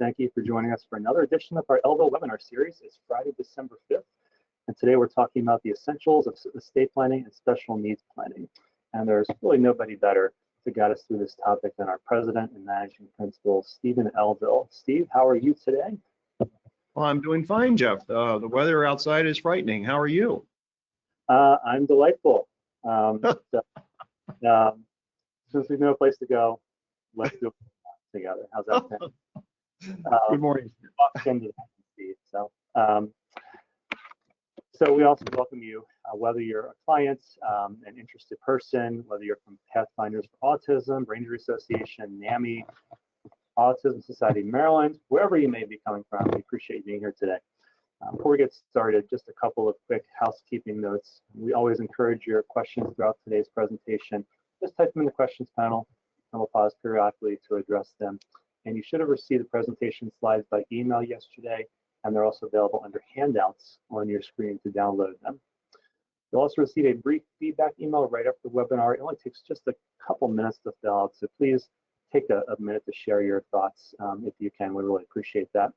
thank you for joining us for another edition of our Elville webinar series. It's Friday, December 5th, and today we're talking about the essentials of estate planning and special needs planning. And there's really nobody better to guide us through this topic than our president and managing principal, Stephen Elville. Steve, how are you today? Well, I'm doing fine, Jeff. The weather outside is frightening. How are you? I'm delightful. Since we've no place to go, let's do it together. How's that sound? Good morning. So we also welcome you, whether you're a client, an interested person, whether you're from Pathfinders for Autism, Brain Injury Association, NAMI, Autism Society of Maryland, wherever you may be coming from. We appreciate you being here today. Before we get started, just a couple of quick housekeeping notes. We always encourage your questions throughout today's presentation. Just type them in the questions panel, and we'll pause periodically to address them. And you should have received the presentation slides by email yesterday, and they're also available under handouts on your screen to download them. You'll also receive a brief feedback email right after the webinar. It only takes just a couple minutes to fill out, so please take a minute to share your thoughts if you can. We really appreciate that.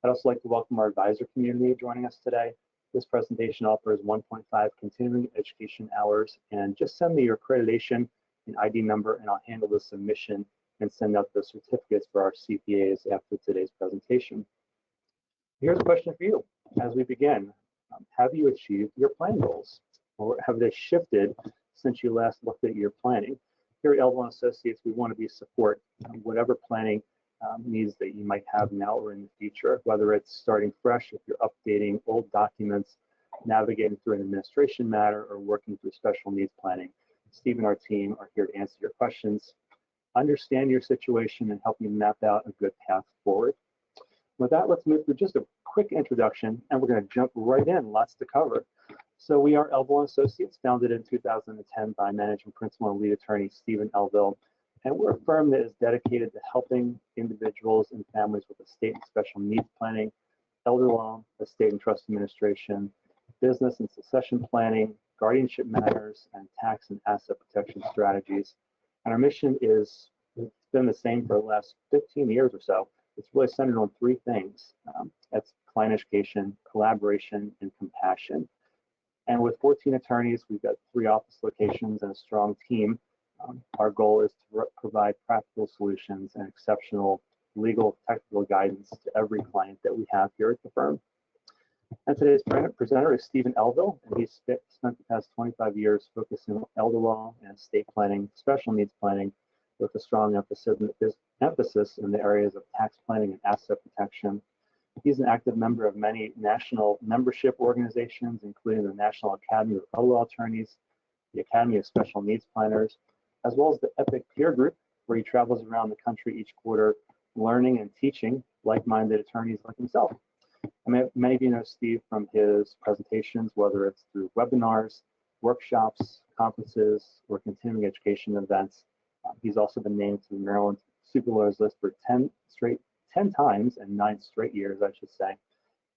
I'd also like to welcome our advisor community joining us today. This presentation offers 1.5 continuing education hours, and just send me your accreditation and ID number, and I'll handle the submission and send out the certificates for our CPAs after today's presentation. Here's a question for you as we begin. Have you achieved your plan goals, or have they shifted since you last looked at your planning? Here at L.L.M Associates, we want to be support whatever planning needs that you might have now or in the future, whether it's starting fresh if you're updating old documents, navigating through an administration matter, or working through special needs planning. Steve and our team are here to answer your questions, understand your situation, and help you map out a good path forward. With that, let's move through just a quick introduction, and we're going to jump right in. Lots to cover. So we are L.L.M Associates, founded in 2010 by managing principal and lead attorney Stephen Elville, and we're a firm that is dedicated to helping individuals and families with estate and special needs planning, elder law, estate and trust administration, business and succession planning, guardianship matters, and tax and asset protection strategies. And our mission is, it's been the same for the last 15 years or so. It's really centered on three things. That's client education, collaboration, and compassion. And with 14 attorneys, we've got 3 office locations and a strong team. Our goal is to provide practical solutions and exceptional legal technical guidance to every client that we have here at the firm. And today's presenter is Stephen Elville, and he's spent the past 25 years focusing on elder law and estate planning, special needs planning, with a strong emphasis in the areas of tax planning and asset protection. He's an active member of many national membership organizations, including the National Academy of Elder Law Attorneys, the Academy of Special Needs Planners, as well as the EPIC Peer Group, where he travels around the country each quarter, learning and teaching like-minded attorneys like himself. Many of you know Steve from his presentations, whether it's through webinars, workshops, conferences, or continuing education events. He's also been named to the Maryland Super Lawyers list for 10 times and 9 straight years, I should say,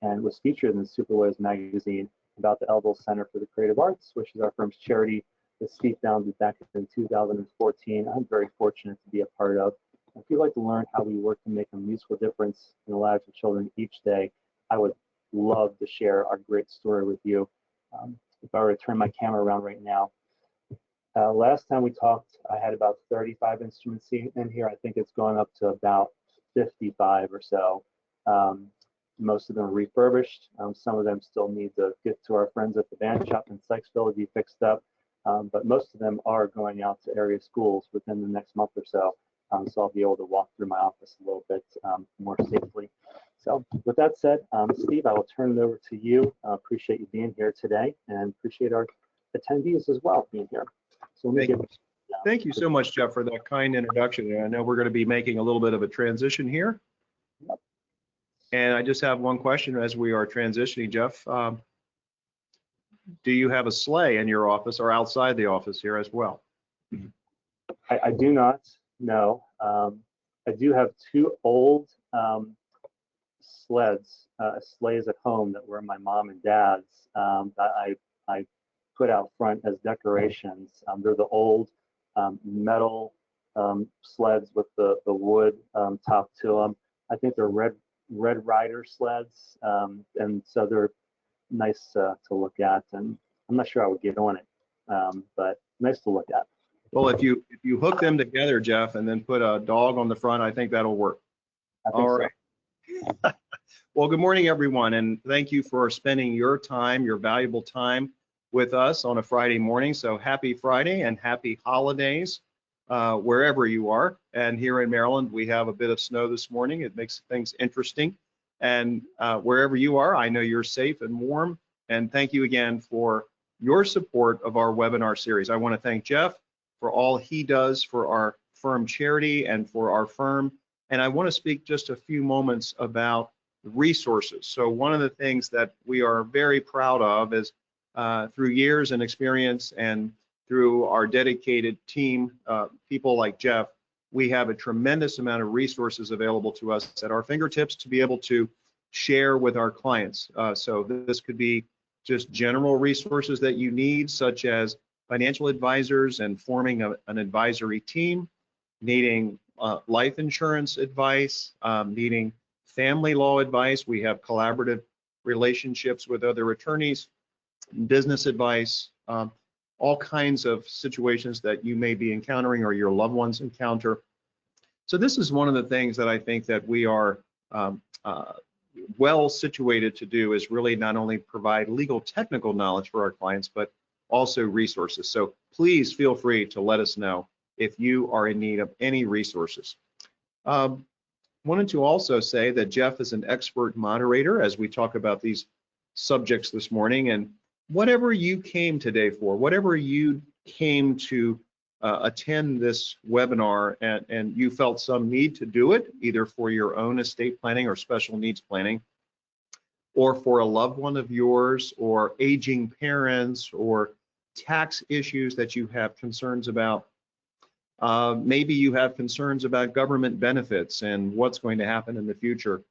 and was featured in the Super Lawyers magazine about the Elville Center for the Creative Arts, which is our firm's charity that Steve founded back in 2014. I'm very fortunate to be a part of. If you'd like to learn how we work to make a useful difference in the lives of children each day, I would love to share our great story with you. If I were to turn my camera around right now, last time we talked, I had about 35 instruments in here. I think it's gone up to about 55 or so. Most of them are refurbished. Some of them still need to get to our friends at the band shop in Sykesville to be fixed up. But most of them are going out to area schools within the next month or so. So I'll be able to walk through my office a little bit more safely. So with that said, Steve, I will turn it over to you. Appreciate you being here today, and appreciate our attendees as well being here. So Thank you so much, Jeff, for that kind introduction. I know we're going to be making a little bit of a transition here. Yep. And I just have one question as we are transitioning, Jeff. Do you have a sleigh in your office or outside the office here as well? I do not, no. I do have 2 old sleighs at home that were my mom and dad's that I put out front as decorations. They're the old metal sleds with the wood top to them. I think they're red rider sleds, and so they're nice to look at. And I'm not sure I would get on it, but nice to look at. Well, if you hook them together, Jeff, and then put a dog on the front, I think that'll work. I think All so. right. Well, good morning, everyone, and thank you for spending your time, your valuable time with us on a Friday morning. So happy Friday and happy holidays wherever you are. And here in Maryland, we have a bit of snow this morning. It makes things interesting. And wherever you are, I know you're safe and warm. And thank you again for your support of our webinar series. I want to thank Jeff for all he does for our firm charity and for our firm. And I want to speak just a few moments about resources. So one of the things that we are very proud of is through years and experience and through our dedicated team, people like Jeff, we have a tremendous amount of resources available to us at our fingertips to be able to share with our clients. So this could be just general resources that you need, such as financial advisors and forming an advisory team, needing life insurance advice, needing family law advice. We have collaborative relationships with other attorneys, business advice, all kinds of situations that you may be encountering or your loved ones encounter. So this is one of the things that I think that we are well situated to do, is really not only provide legal technical knowledge for our clients, but also resources. So please feel free to let us know if you are in need of any resources. Wanted to also say that Jeff is an expert moderator as we talk about these subjects this morning, and whatever you came today for, whatever you came to attend this webinar and you felt some need to do it, either for your own estate planning or special needs planning, or for a loved one of yours, or aging parents, or tax issues that you have concerns about. Maybe you have concerns about government benefits and what's going to happen in the future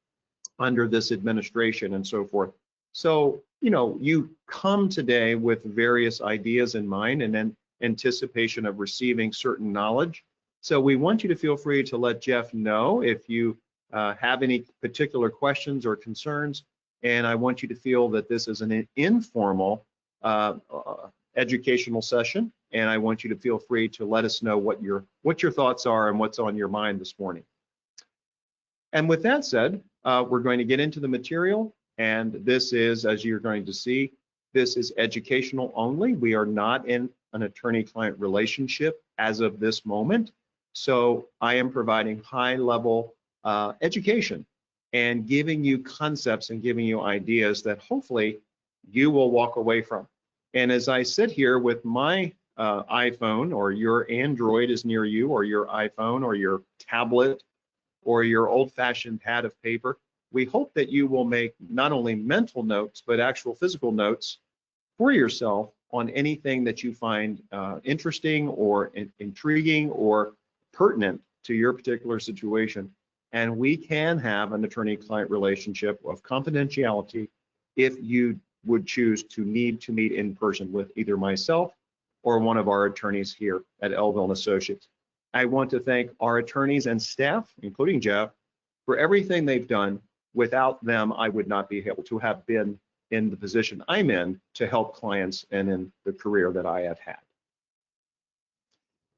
under this administration and so forth. So, you know, you come today with various ideas in mind and then anticipation of receiving certain knowledge. So we want you to feel free to let Jeff know if you have any particular questions or concerns. And I want you to feel that this is an informal educational session. And I want you to feel free to let us know what your thoughts are and what's on your mind this morning. And with that said, we're going to get into the material. And this is, as you're going to see, this is educational only. We are not in an attorney-client relationship as of this moment. So I am providing high-level education and giving you concepts and giving you ideas that hopefully you will walk away from. And as I sit here with my iPhone, or your Android is near you, or your iPhone, or your tablet, or your old-fashioned pad of paper, we hope that you will make not only mental notes, but actual physical notes for yourself on anything that you find interesting or intriguing or pertinent to your particular situation. And we can have an attorney-client relationship of confidentiality if you would choose to need to meet in person with either myself or one of our attorneys here at Elville & Associates. I want to thank our attorneys and staff, including Jeff, for everything they've done. Without them, I would not be able to have been in the position I'm in to help clients and in the career that I have had.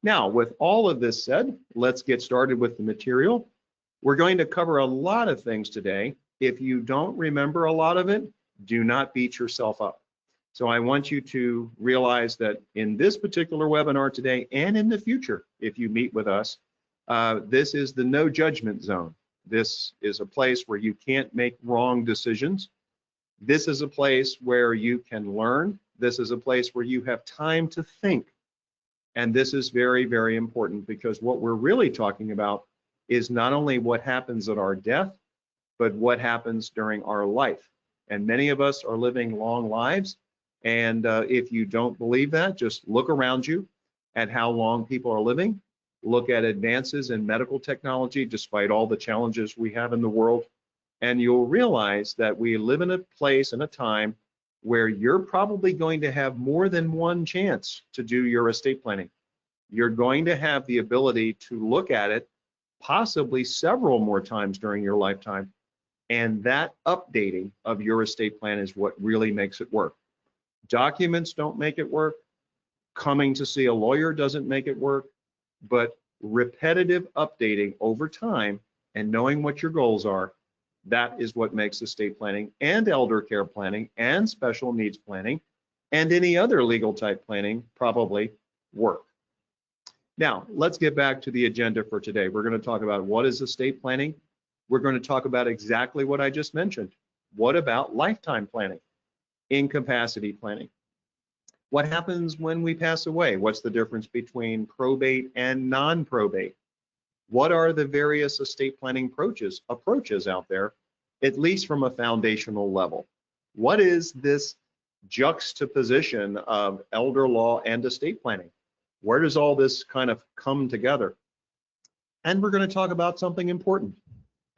Now, with all of this said, let's get started with the material. We're going to cover a lot of things today. If you don't remember a lot of it, do not beat yourself up. So I want you to realize that in this particular webinar today and in the future, if you meet with us, this is the no judgment zone. This is a place where you can't make wrong decisions. This is a place where you can learn. This is a place where you have time to think. And this is very, very important, because what we're really talking about is not only what happens at our death, but what happens during our life. And many of us are living long lives. And if you don't believe that, just look around you at how long people are living. Look at advances in medical technology, despite all the challenges we have in the world. And you'll realize that we live in a place and a time where you're probably going to have more than one chance to do your estate planning. You're going to have the ability to look at it possibly several more times during your lifetime. And that updating of your estate plan is what really makes it work. Documents don't make it work. Coming to see a lawyer doesn't make it work. But repetitive updating over time and knowing what your goals are, that is what makes estate planning and elder care planning and special needs planning and any other legal type planning probably work. Now, let's get back to the agenda for today. We're going to talk about what is estate planning. We're going to talk about exactly what I just mentioned. What about lifetime planning, incapacity planning? What happens when we pass away? What's the difference between probate and non-probate? What are the various estate planning approaches out there, at least from a foundational level? What is this juxtaposition of elder law and estate planning? Where does all this kind of come together? And we're going to talk about something important.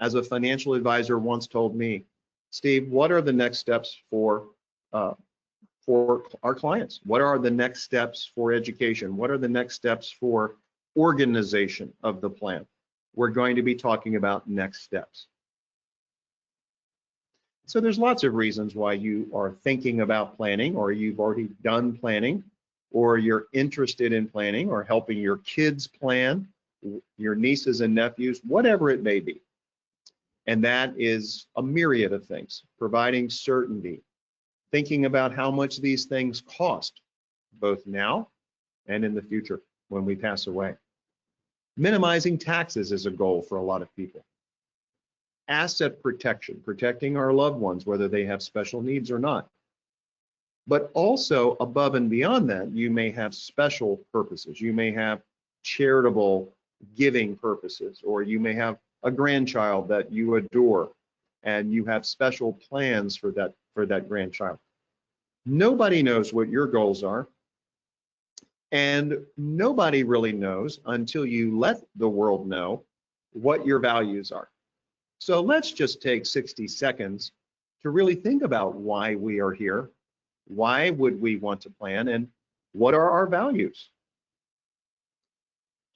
As a financial advisor once told me, Steve, what are the next steps for our clients? What are the next steps for education? What are the next steps for organization of the plan? We're going to be talking about next steps. So there's lots of reasons why you are thinking about planning, or you've already done planning, or you're interested in planning, or helping your kids plan, your nieces and nephews, whatever it may be. And that is a myriad of things: providing certainty, thinking about how much these things cost, both now and in the future when we pass away. Minimizing taxes is a goal for a lot of people. Asset protection, protecting our loved ones, whether they have special needs or not. But also, above and beyond that, you may have special purposes. You may have charitable giving purposes, or you may have a grandchild that you adore and you have special plans for that grandchild. Nobody knows what your goals are, and nobody really knows until you let the world know what your values are. So let's just take 60 seconds to really think about why we are here. Why would we want to plan, and what are our values?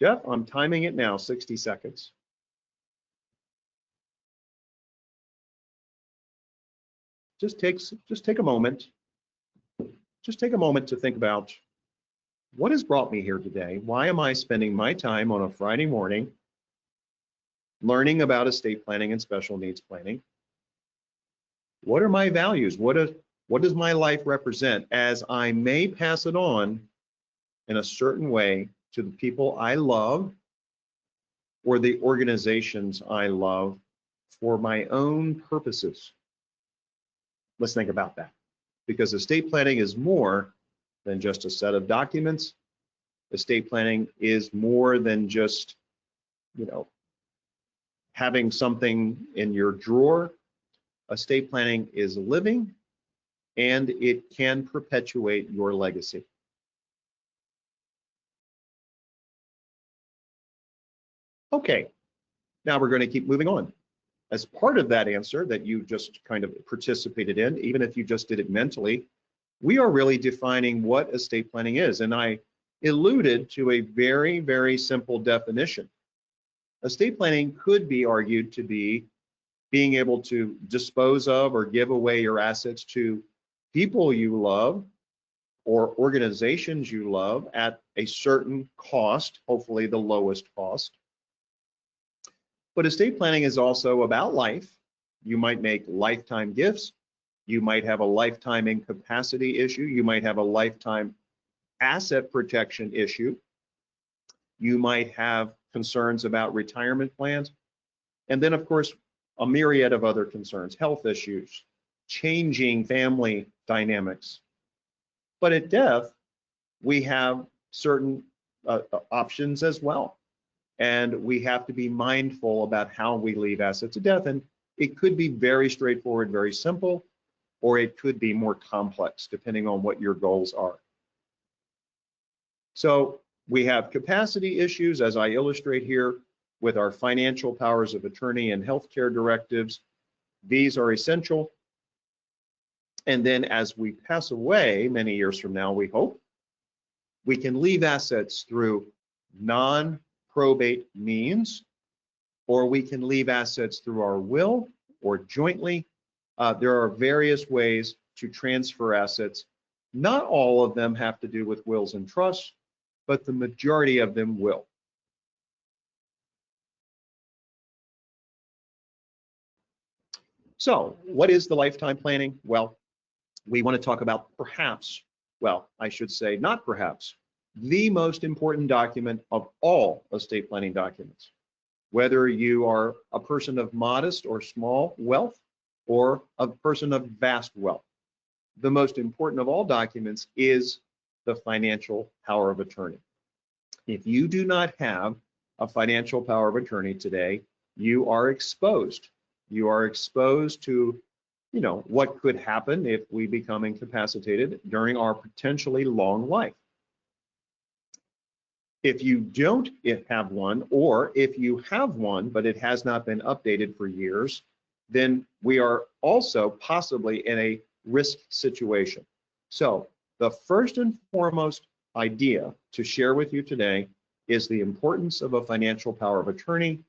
Jeff, I'm timing it now, 60 seconds. Just take a moment. Just take a moment to think about what has brought me here today. Why am I spending my time on a Friday morning learning about estate planning and special needs planning? What are my values? What does my life represent, as I may pass it on in a certain way to the people I love or the organizations I love for my own purposes? Let's think about that, because estate planning is more than just a set of documents. Estate planning is more than just, having something in your drawer. Estate planning is living, and it can perpetuate your legacy. Okay, now we're going to keep moving on. As part of that answer that you just kind of participated in, even if you just did it mentally, we are really defining what estate planning is. And I alluded to a very, very simple definition. Estate planning could be argued to be being able to dispose of or give away your assets to people you love or organizations you love at a certain cost, hopefully the lowest cost. But estate planning is also about life. You might make lifetime gifts. You might have a lifetime incapacity issue. You might have a lifetime asset protection issue. You might have concerns about retirement plans. And then, of course, a myriad of other concerns, health issues, changing family dynamics. But at death, we have certain options as well. And we have to be mindful about how we leave assets at death. And it could be very straightforward, very simple, or it could be more complex, depending on what your goals are. So we have capacity issues, as I illustrate here, with our financial powers of attorney and healthcare directives. These are essential. And then as we pass away many years from now, we hope, we can leave assets through non-probate means, or we can leave assets through our will or jointly. There are various ways to transfer assets. Not all of them have to do with wills and trusts, but the majority of them will. So what is the lifetime planning? Well, we want to talk about perhaps, well, I should say not perhaps, the most important document of all estate planning documents. Whether you are a person of modest or small wealth or a person of vast wealth, the most important of all documents is the financial power of attorney. If you do not have a financial power of attorney today, you are exposed. You are exposed to, what could happen if we become incapacitated during our potentially long life. If you don't have one, or if you have one, but it has not been updated for years, then we are also possibly in a risk situation. So the first and foremost idea to share with you today is the importance of a financial power of attorney,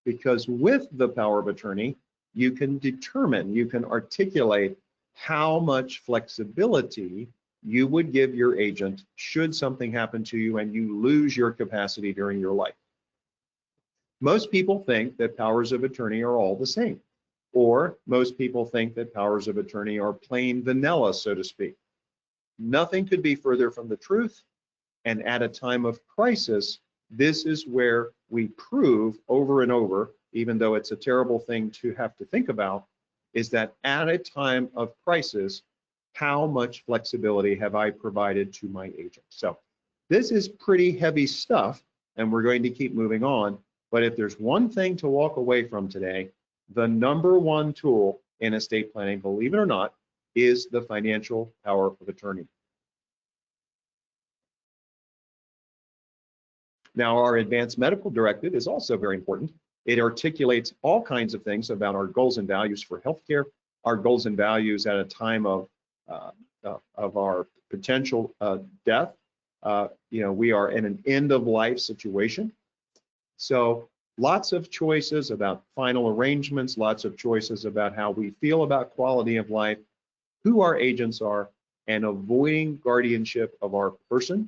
because with the power of attorney, you can determine, you can articulate how much flexibility you would give your agent should something happen to you and you lose your capacity during your life. Most people think that powers of attorney are all the same, or most people think that powers of attorney are plain vanilla, so to speak. Nothing could be further from the truth, and at a time of crisis, this is where we prove over and over, even though it's a terrible thing to have to think about, is that at a time of crisis, how much flexibility have I provided to my agent? So this is pretty heavy stuff, and we're going to keep moving on. But if there's one thing to walk away from today, the number one tool in estate planning, believe it or not, is the financial power of attorney. Now, our advanced medical directive is also very important. It articulates all kinds of things about our goals and values for healthcare, our goals and values at a time of our potential death. We are in an end of life situation. So lots of choices about final arrangements, lots of choices about how we feel about quality of life, who our agents are, and avoiding guardianship of our person.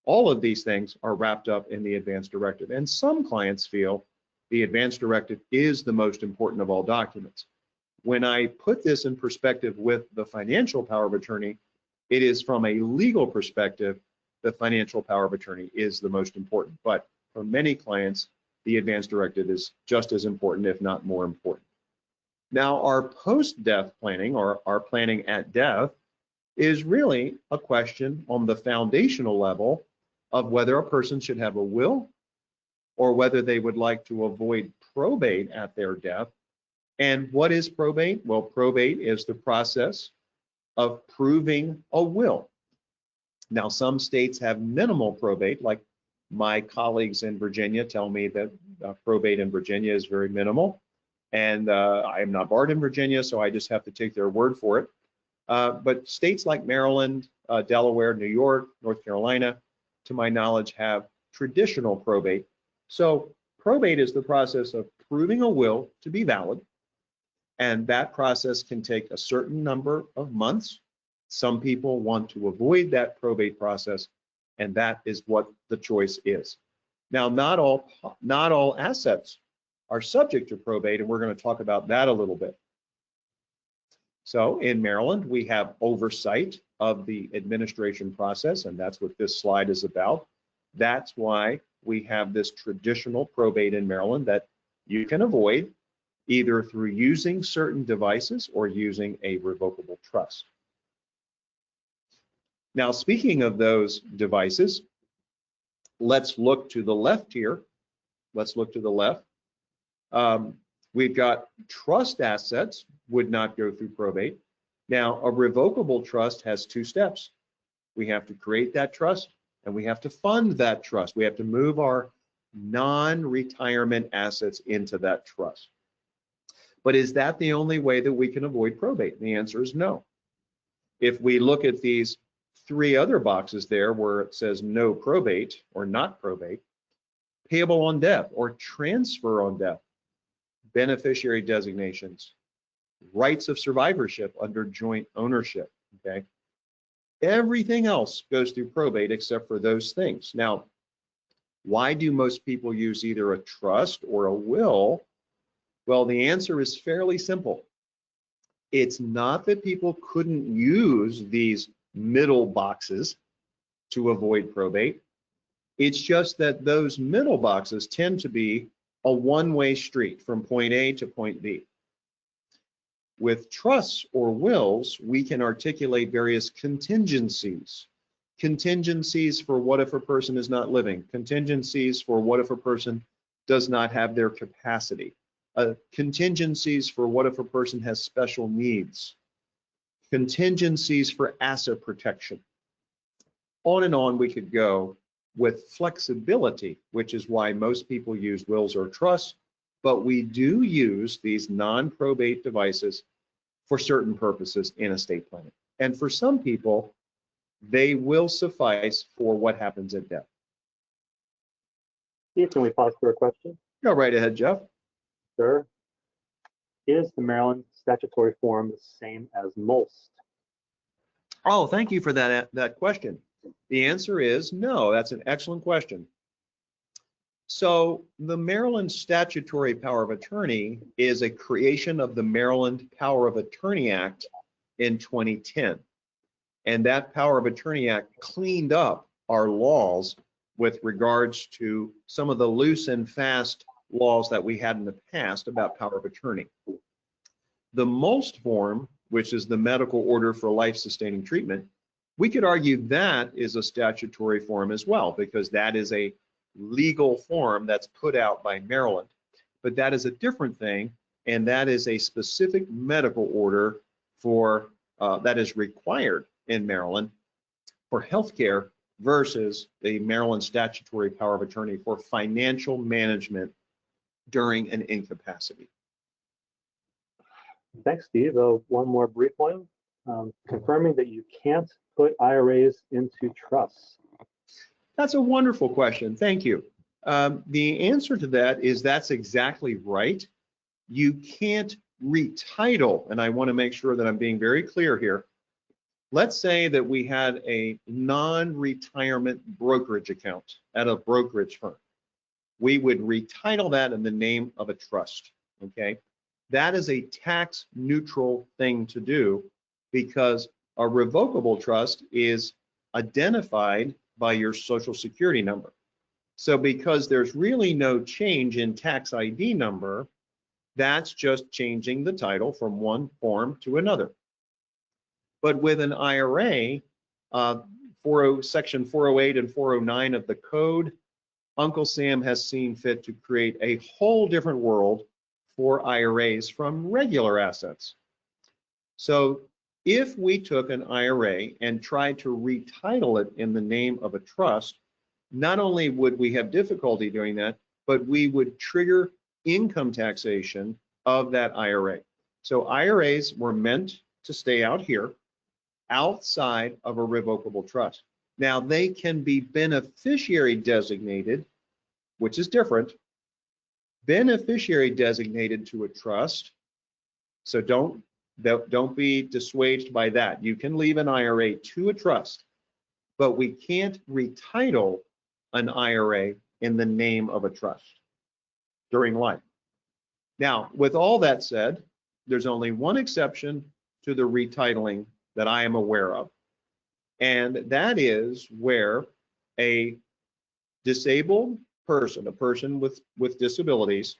All of these things are wrapped up in the advanced directive. And some clients feel the advanced directive is the most important of all documents. When I put this in perspective with the financial power of attorney, it is from a legal perspective, the financial power of attorney is the most important. But for many clients, the advanced directive is just as important, if not more important. Now, our post-death planning, or our planning at death, is really a question on the foundational level of whether a person should have a will or whether they would like to avoid probate at their death. And what is probate? Well, probate is the process of proving a will. Now, some states have minimal probate, like my colleagues in Virginia tell me that probate in Virginia is very minimal. And I am not barred in Virginia, so I just have to take their word for it. But states like Maryland, Delaware, New York, North Carolina, to my knowledge, have traditional probate. So probate is the process of proving a will to be valid. And that process can take a certain number of months. Some people want to avoid that probate process, and that is what the choice is. Now, not all assets are subject to probate, and we're going to talk about that a little bit. So in Maryland, we have oversight of the administration process, and that's what this slide is about. That's why we have this traditional probate in Maryland that you can avoid either through using certain devices or using a revocable trust. Now, speaking of those devices, let's look to the left here. Let's look to the left. We've got trust assets would not go through probate. Now, a revocable trust has two steps. We have to create that trust and we have to fund that trust. We have to move our non-retirement assets into that trust. But is that the only way that we can avoid probate? And the answer is no. If we look at these three other boxes there where it says no probate or not probate, payable on death or transfer on death, beneficiary designations, rights of survivorship under joint ownership, okay? Everything else goes through probate except for those things. Now, why do most people use either a trust or a will? Well, the answer is fairly simple. It's not that people couldn't use these middle boxes to avoid probate. It's just that those middle boxes tend to be a one-way street from point A to point B. With trusts or wills, we can articulate various contingencies. Contingencies for what if a person is not living, contingencies for what if a person does not have their capacity, contingencies for what if a person has special needs, contingencies for asset protection. On and on we could go with flexibility, which is why most people use wills or trusts, but we do use these non-probate devices for certain purposes in estate planning. And for some people, they will suffice for what happens at death. Steve, can we pause for a question? Go right ahead, Jeff. Sir, is the Maryland statutory form the same as most? Oh, thank you for that question. The answer is no. That's an excellent question. So the Maryland statutory power of attorney is a creation of the Maryland Power of Attorney Act in 2010. And that Power of Attorney Act cleaned up our laws with regards to some of the loose and fast laws that we had in the past about power of attorney. The most form, which is the medical order for life-sustaining treatment, we could argue that is a statutory form as well, because that is a legal form that's put out by Maryland. But that is a different thing, and that is a specific medical order for that is required in Maryland for healthcare versus the Maryland statutory power of attorney for financial management during an incapacity. Thanks, Steve. One more brief one. Confirming that you can't put IRAs into trusts. That's a wonderful question. Thank you. The answer to that is that's exactly right. You can't retitle, and I want to make sure that I'm being very clear here. Let's say that we had a non-retirement brokerage account at a brokerage firm. We would retitle that in the name of a trust, okay? That is a tax neutral thing to do because a revocable trust is identified by your social security number. So because there's really no change in tax ID number, that's just changing the title from one form to another. But with an IRA, Section 408 and 409 of the code, Uncle Sam has seen fit to create a whole different world for IRAs from regular assets. So if we took an IRA and tried to retitle it in the name of a trust, not only would we have difficulty doing that, but we would trigger income taxation of that IRA. So IRAs were meant to stay out here, outside of a revocable trust. Now they can be beneficiary designated, which is different. Beneficiary designated to a trust. So don't be dissuaded by that. You can leave an IRA to a trust, but we can't retitle an IRA in the name of a trust during life. Now, with all that said, there's only one exception to the retitling that I am aware of, and that is where a disabled person, a person with disabilities,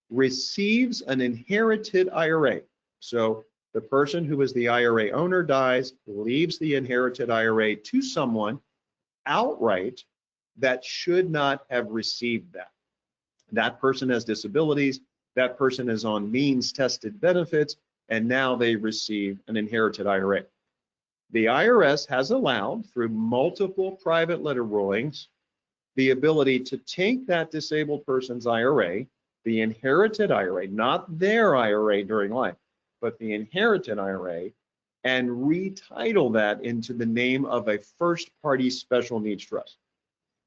receives an inherited IRA. So the person who is the IRA owner dies, leaves the inherited IRA to someone outright that should not have received that. That person has disabilities, that person is on means tested benefits, and now they receive an inherited IRA. The IRS has allowed, through multiple private letter rulings, the ability to take that disabled person's IRA, the inherited IRA, not their IRA during life, but the inherited IRA, and retitle that into the name of a first party special needs trust.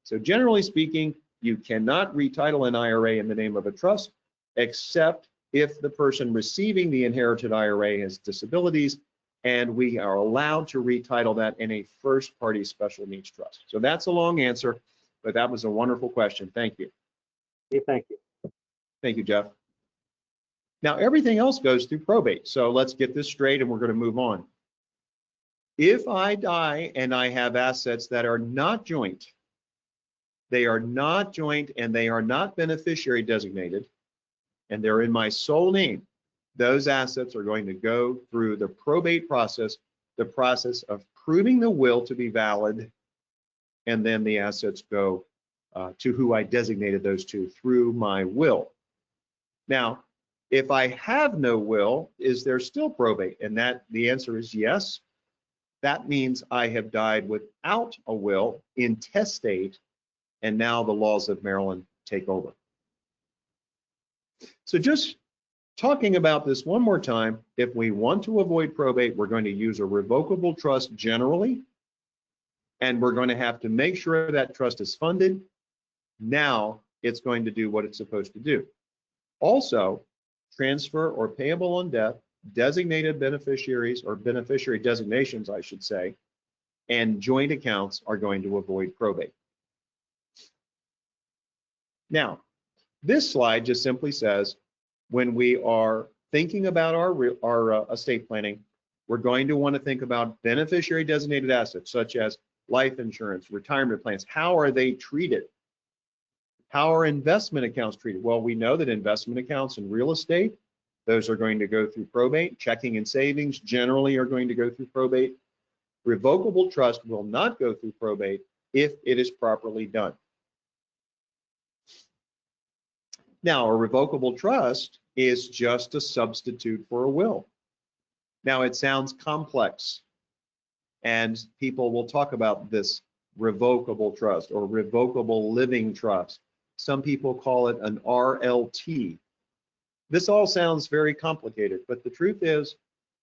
So generally speaking, You cannot retitle an IRA in the name of a trust, except if the person receiving the inherited IRA has disabilities, and we are allowed to retitle that in a first-party special needs trust. So that's a long answer, but that was a wonderful question. Thank you. Okay, thank you. Thank you, Jeff. Now, everything else goes through probate. So let's get this straight and we're going to move on. If I die and I have assets that are not joint, they are not joint and they are not beneficiary designated, and they're in my sole name, those assets are going to go through the probate process, the process of proving the will to be valid, and then the assets go to who I designated those to through my will. Now, if I have no will, is there still probate? And the answer is yes. That means I have died without a will, intestate, and now the laws of Maryland take over. So just talking about this one more time, if we want to avoid probate, we're going to use a revocable trust generally, and we're going to have to make sure that trust is funded. Now it's going to do what it's supposed to do. Also, transfer or payable on death, designated beneficiaries or beneficiary designations, I should say, and joint accounts are going to avoid probate. Now, this slide just simply says, when we are thinking about our estate planning, we're going to want to think about beneficiary designated assets, such as life insurance, retirement plans. How are they treated? How are investment accounts treated? Well, we know that investment accounts in real estate, those are going to go through probate. Checking and savings generally are going to go through probate. Revocable trust will not go through probate if it is properly done. Now, a revocable trust is just a substitute for a will. Now, it sounds complex, and people will talk about this revocable trust or revocable living trust. Some people call it an RLT. This all sounds very complicated, but the truth is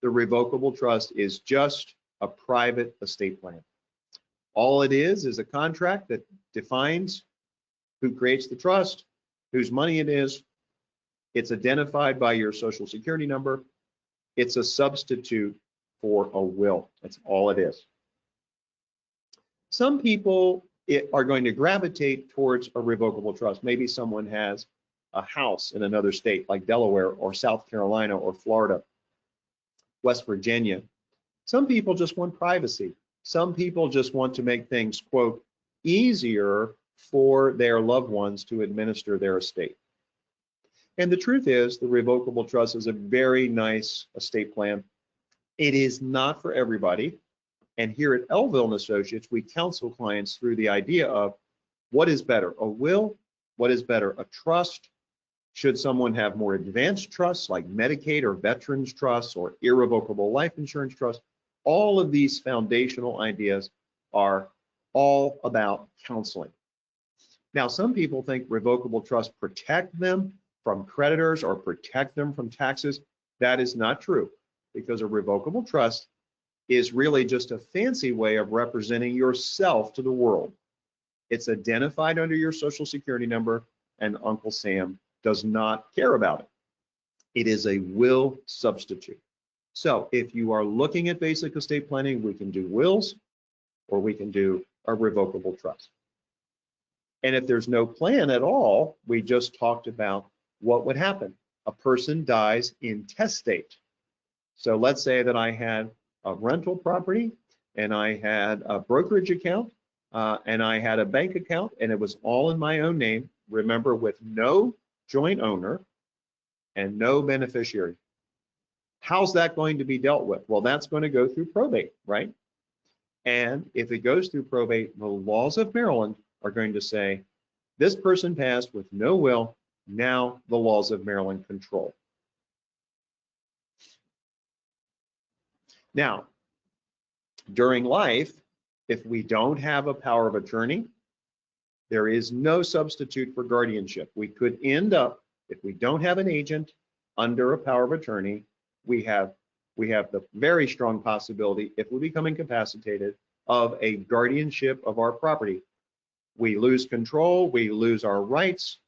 the revocable trust is just a private estate plan. All it is a contract that defines who creates the trust, whose money it is. It's identified by your social security number. It's a substitute for a will. That's all it is. Some people are going to gravitate towards a revocable trust. Maybe someone has a house in another state like Delaware or South Carolina or Florida, West Virginia. Some people just want privacy. Some people just want to make things, quote, easier for their loved ones to administer their estate. And the truth is, the revocable trust is a very nice estate plan. It is not for everybody. And here at Elville & Associates, we counsel clients through the idea of what is better, a will? What is better, a trust? Should someone have more advanced trusts like Medicaid or Veterans Trusts or irrevocable life insurance trusts? All of these foundational ideas are all about counseling. Now, some people think revocable trusts protect them from creditors or protect them from taxes. That is not true, because a revocable trust is really just a fancy way of representing yourself to the world. It's identified under your social security number, and Uncle Sam does not care about it. It is a will substitute. So if you are looking at basic estate planning, we can do wills or we can do a revocable trust. And if there's no plan at all, we just talked about what would happen. A person dies intestate. So let's say that I had a rental property and I had a brokerage account and I had a bank account, and it was all in my own name, remember, with no joint owner and no beneficiary. How's that going to be dealt with? Well, that's going to go through probate, right? And if it goes through probate, the laws of Maryland are going to say, this person passed with no will, now the laws of Maryland control. Now, during life, if we don't have a power of attorney, there is no substitute for guardianship. We could end up, if we don't have an agent under a power of attorney, we have the very strong possibility, if we become incapacitated, of a guardianship of our property. we lose control, we lose our rights.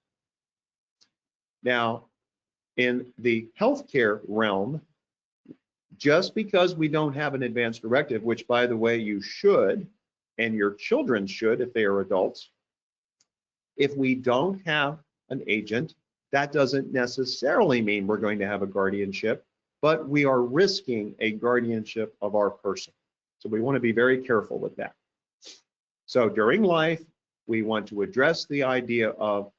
Now, in the healthcare realm, just because we don't have an advance directive, which by the way, you should, and your children should if they are adults, if we don't have an agent, that doesn't necessarily mean we're going to have a guardianship, but we are risking a guardianship of our person. So we want to be very careful with that. So during life, we want to address the idea of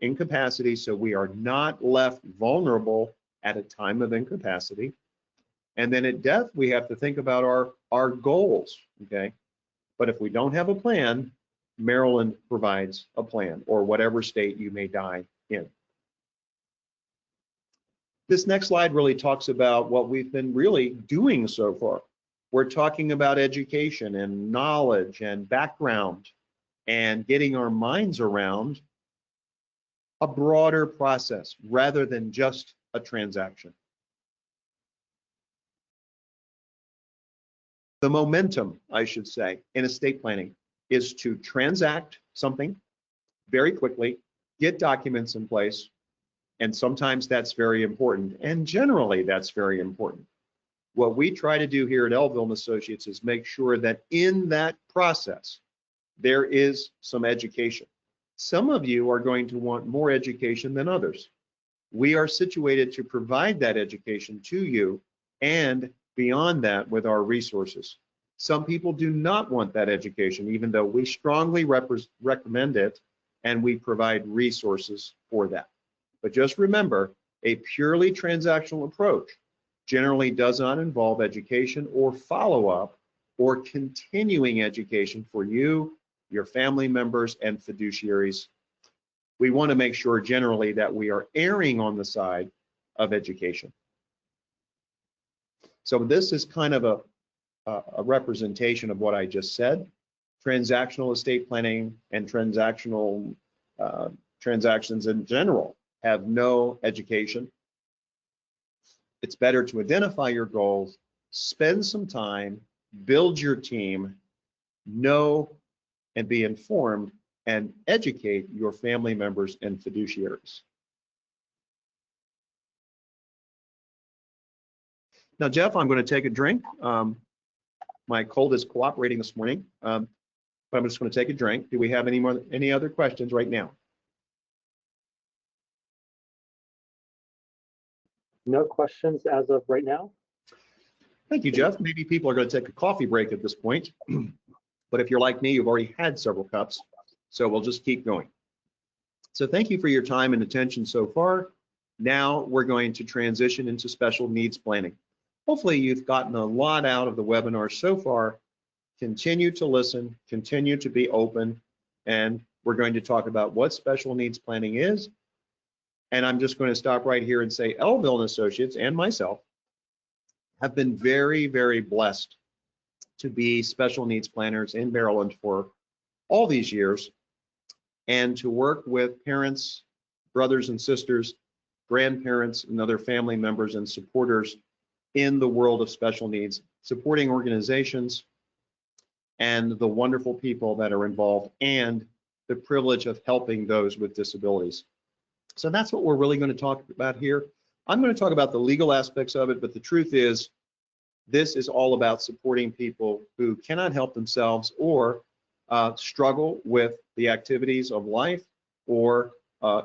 incapacity so we are not left vulnerable at a time of incapacity. And then at death, we have to think about our goals, okay? But if we don't have a plan, Maryland provides a plan, or whatever state you may die in. This next slide really talks about what we've been really doing so far. We're talking about education and knowledge and background and getting our minds around a broader process rather than just a transaction. The momentum, I should say, in estate planning is to transact something very quickly, get documents in place, and sometimes that's very important, and generally that's very important. What we try to do here at Elville and Associates is make sure that in that process, there is some education. Some of you are going to want more education than others. We are situated to provide that education to you and beyond that with our resources. Some people do not want that education, even though we strongly recommend it and we provide resources for that. But just remember, a purely transactional approach generally does not involve education or follow-up or continuing education for you, your family members, and fiduciaries. We want to make sure generally that we are erring on the side of education. So this is kind of a representation of what I just said. Transactional estate planning and transactional transactions in general have no education. It's better to identify your goals, spend some time, build your team, know and be informed, and educate your family members and fiduciaries. Now, Jeff, I'm going to take a drink. My cold is cooperating this morning, but I'm just going to take a drink. Do we have any other questions right now? No questions as of right now. Thank you, Jeff. Maybe people are going to take a coffee break at this point. But if you're like me, you've already had several cups, so we'll just keep going. So thank you for your time and attention so far. Now we're going to transition into special needs planning. Hopefully you've gotten a lot out of the webinar so far. Continue to listen, continue to be open, and we're going to talk about what special needs planning is. And I'm just going to stop right here and say Elville and Associates and myself have been very, very blessed to be special needs planners in Maryland for all these years and to work with parents, brothers and sisters, grandparents, and other family members and supporters in the world of special needs, supporting organizations and the wonderful people that are involved and the privilege of helping those with disabilities. So that's what we're really going to talk about here. I'm going to talk about the legal aspects of it, but the truth is, this is all about supporting people who cannot help themselves or struggle with the activities of life or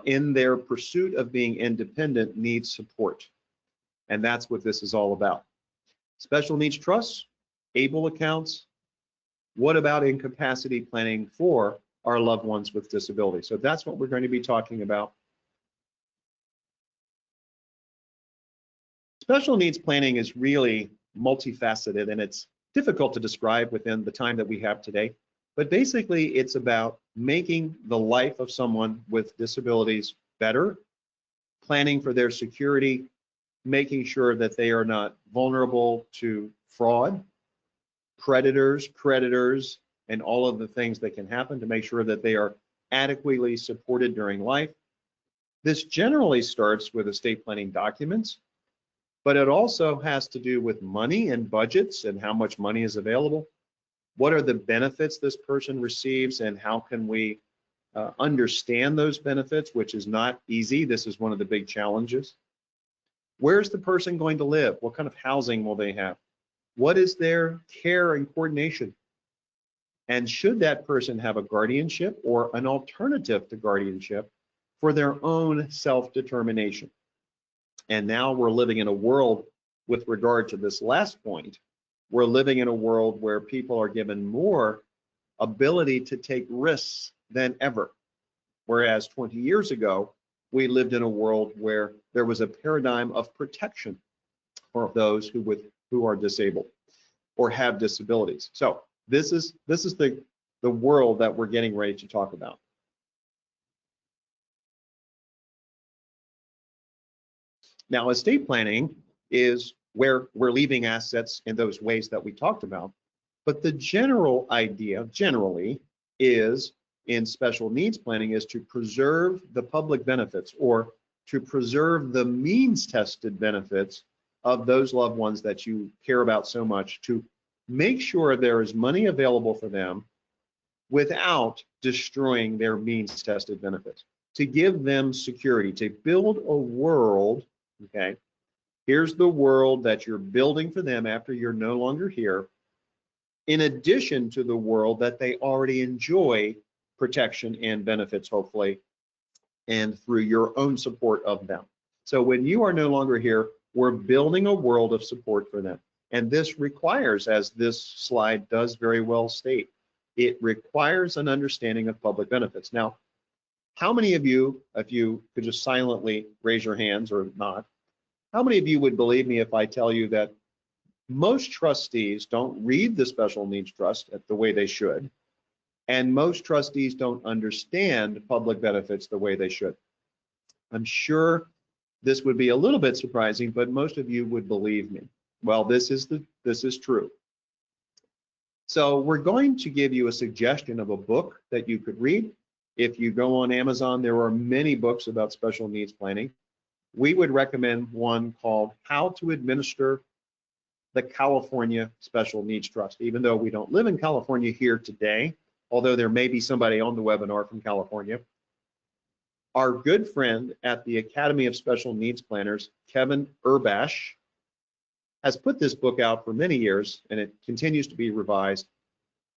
in their pursuit of being independent need support. And that's what this is all about. Special needs trusts, ABLE accounts. What about incapacity planning for our loved ones with disabilities? So that's what we're going to be talking about. Special needs planning is really multifaceted and it's difficult to describe within the time that we have today. But basically, it's about making the life of someone with disabilities better, planning for their security, making sure that they are not vulnerable to fraud, predators, creditors, and all of the things that can happen to make sure that they are adequately supported during life. This generally starts with estate planning documents, but it also has to do with money and budgets and how much money is available. What are the benefits this person receives, and how can we understand those benefits, which is not easy. This is one of the big challenges. Where's the person going to live? What kind of housing will they have? What is their care and coordination? And should that person have a guardianship or an alternative to guardianship for their own self-determination? And now we're living in a world, with regard to this last point, we're living in a world where people are given more ability to take risks than ever. Whereas 20 years ago, we lived in a world where there was a paradigm of protection for those who are disabled or have disabilities. So this is the world that we're getting ready to talk about. Now, estate planning is where we're leaving assets in those ways that we talked about. But the general idea, generally, is in special needs planning is to preserve the public benefits, or to preserve the means-tested benefits of those loved ones that you care about so much, to make sure there is money available for them without destroying their means-tested benefits, to give them security, to build a world, okay? Here's the world that you're building for them after you're no longer here, in addition to the world that they already enjoy protection and benefits, hopefully, and through your own support of them. So when you are no longer here, we're building a world of support for them. And this requires, as this slide does very well state, it requires an understanding of public benefits. Now, how many of you, if you could just silently raise your hands or not, how many of you would believe me if I tell you that most trustees don't read the special needs trust the way they should, and most trustees don't understand public benefits the way they should? I'm sure this would be a little bit surprising, but most of you would believe me. Well, this is true. So we're going to give you a suggestion of a book that you could read. If you go on Amazon, there are many books about special needs planning. We would recommend one called How to Administer the California Special Needs Trust. Even though we don't live in California here today, although there may be somebody on the webinar from California, our good friend at the Academy of Special Needs Planners, Kevin Urbash, has put this book out for many years, and it continues to be revised.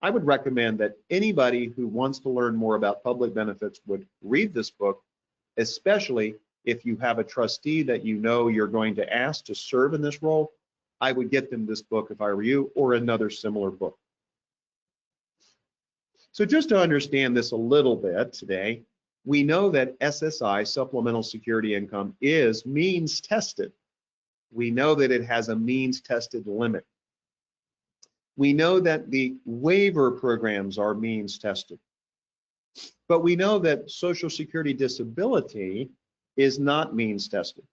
I would recommend that anybody who wants to learn more about public benefits would read this book, especially if you have a trustee that you know you're going to ask to serve in this role. I would get them this book if I were you, or another similar book. So just to understand this a little bit today, we know that SSI, Supplemental Security Income, is means tested. We know that it has a means tested limit. We know that the waiver programs are means tested. But we know that Social Security disability is not means tested.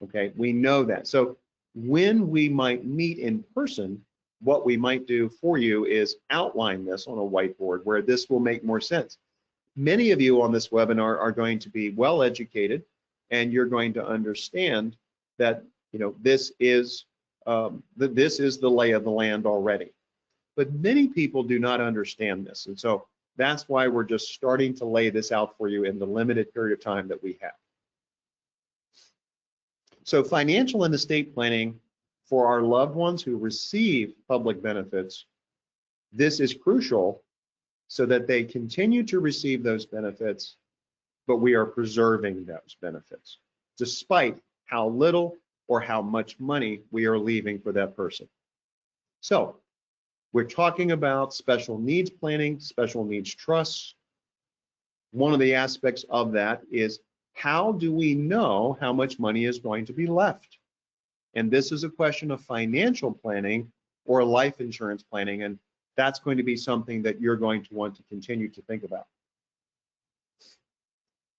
Okay, we know that. So when we might meet in person, what we might do for you is outline this on a whiteboard where this will make more sense. Many of you on this webinar are going to be well educated, and you're going to understand that, you know, this is the lay of the land already. But many people do not understand this, and so that's why we're just starting to lay this out for you in the limited period of time that we have. So financial and estate planning for our loved ones who receive public benefits, this is crucial so that they continue to receive those benefits, but we are preserving those benefits, despite how little or how much money we are leaving for that person. So we're talking about special needs planning, special needs trusts. One of the aspects of that is, how do we know how much money is going to be left? And this is a question of financial planning or life insurance planning, and that's going to be something that you're going to want to continue to think about.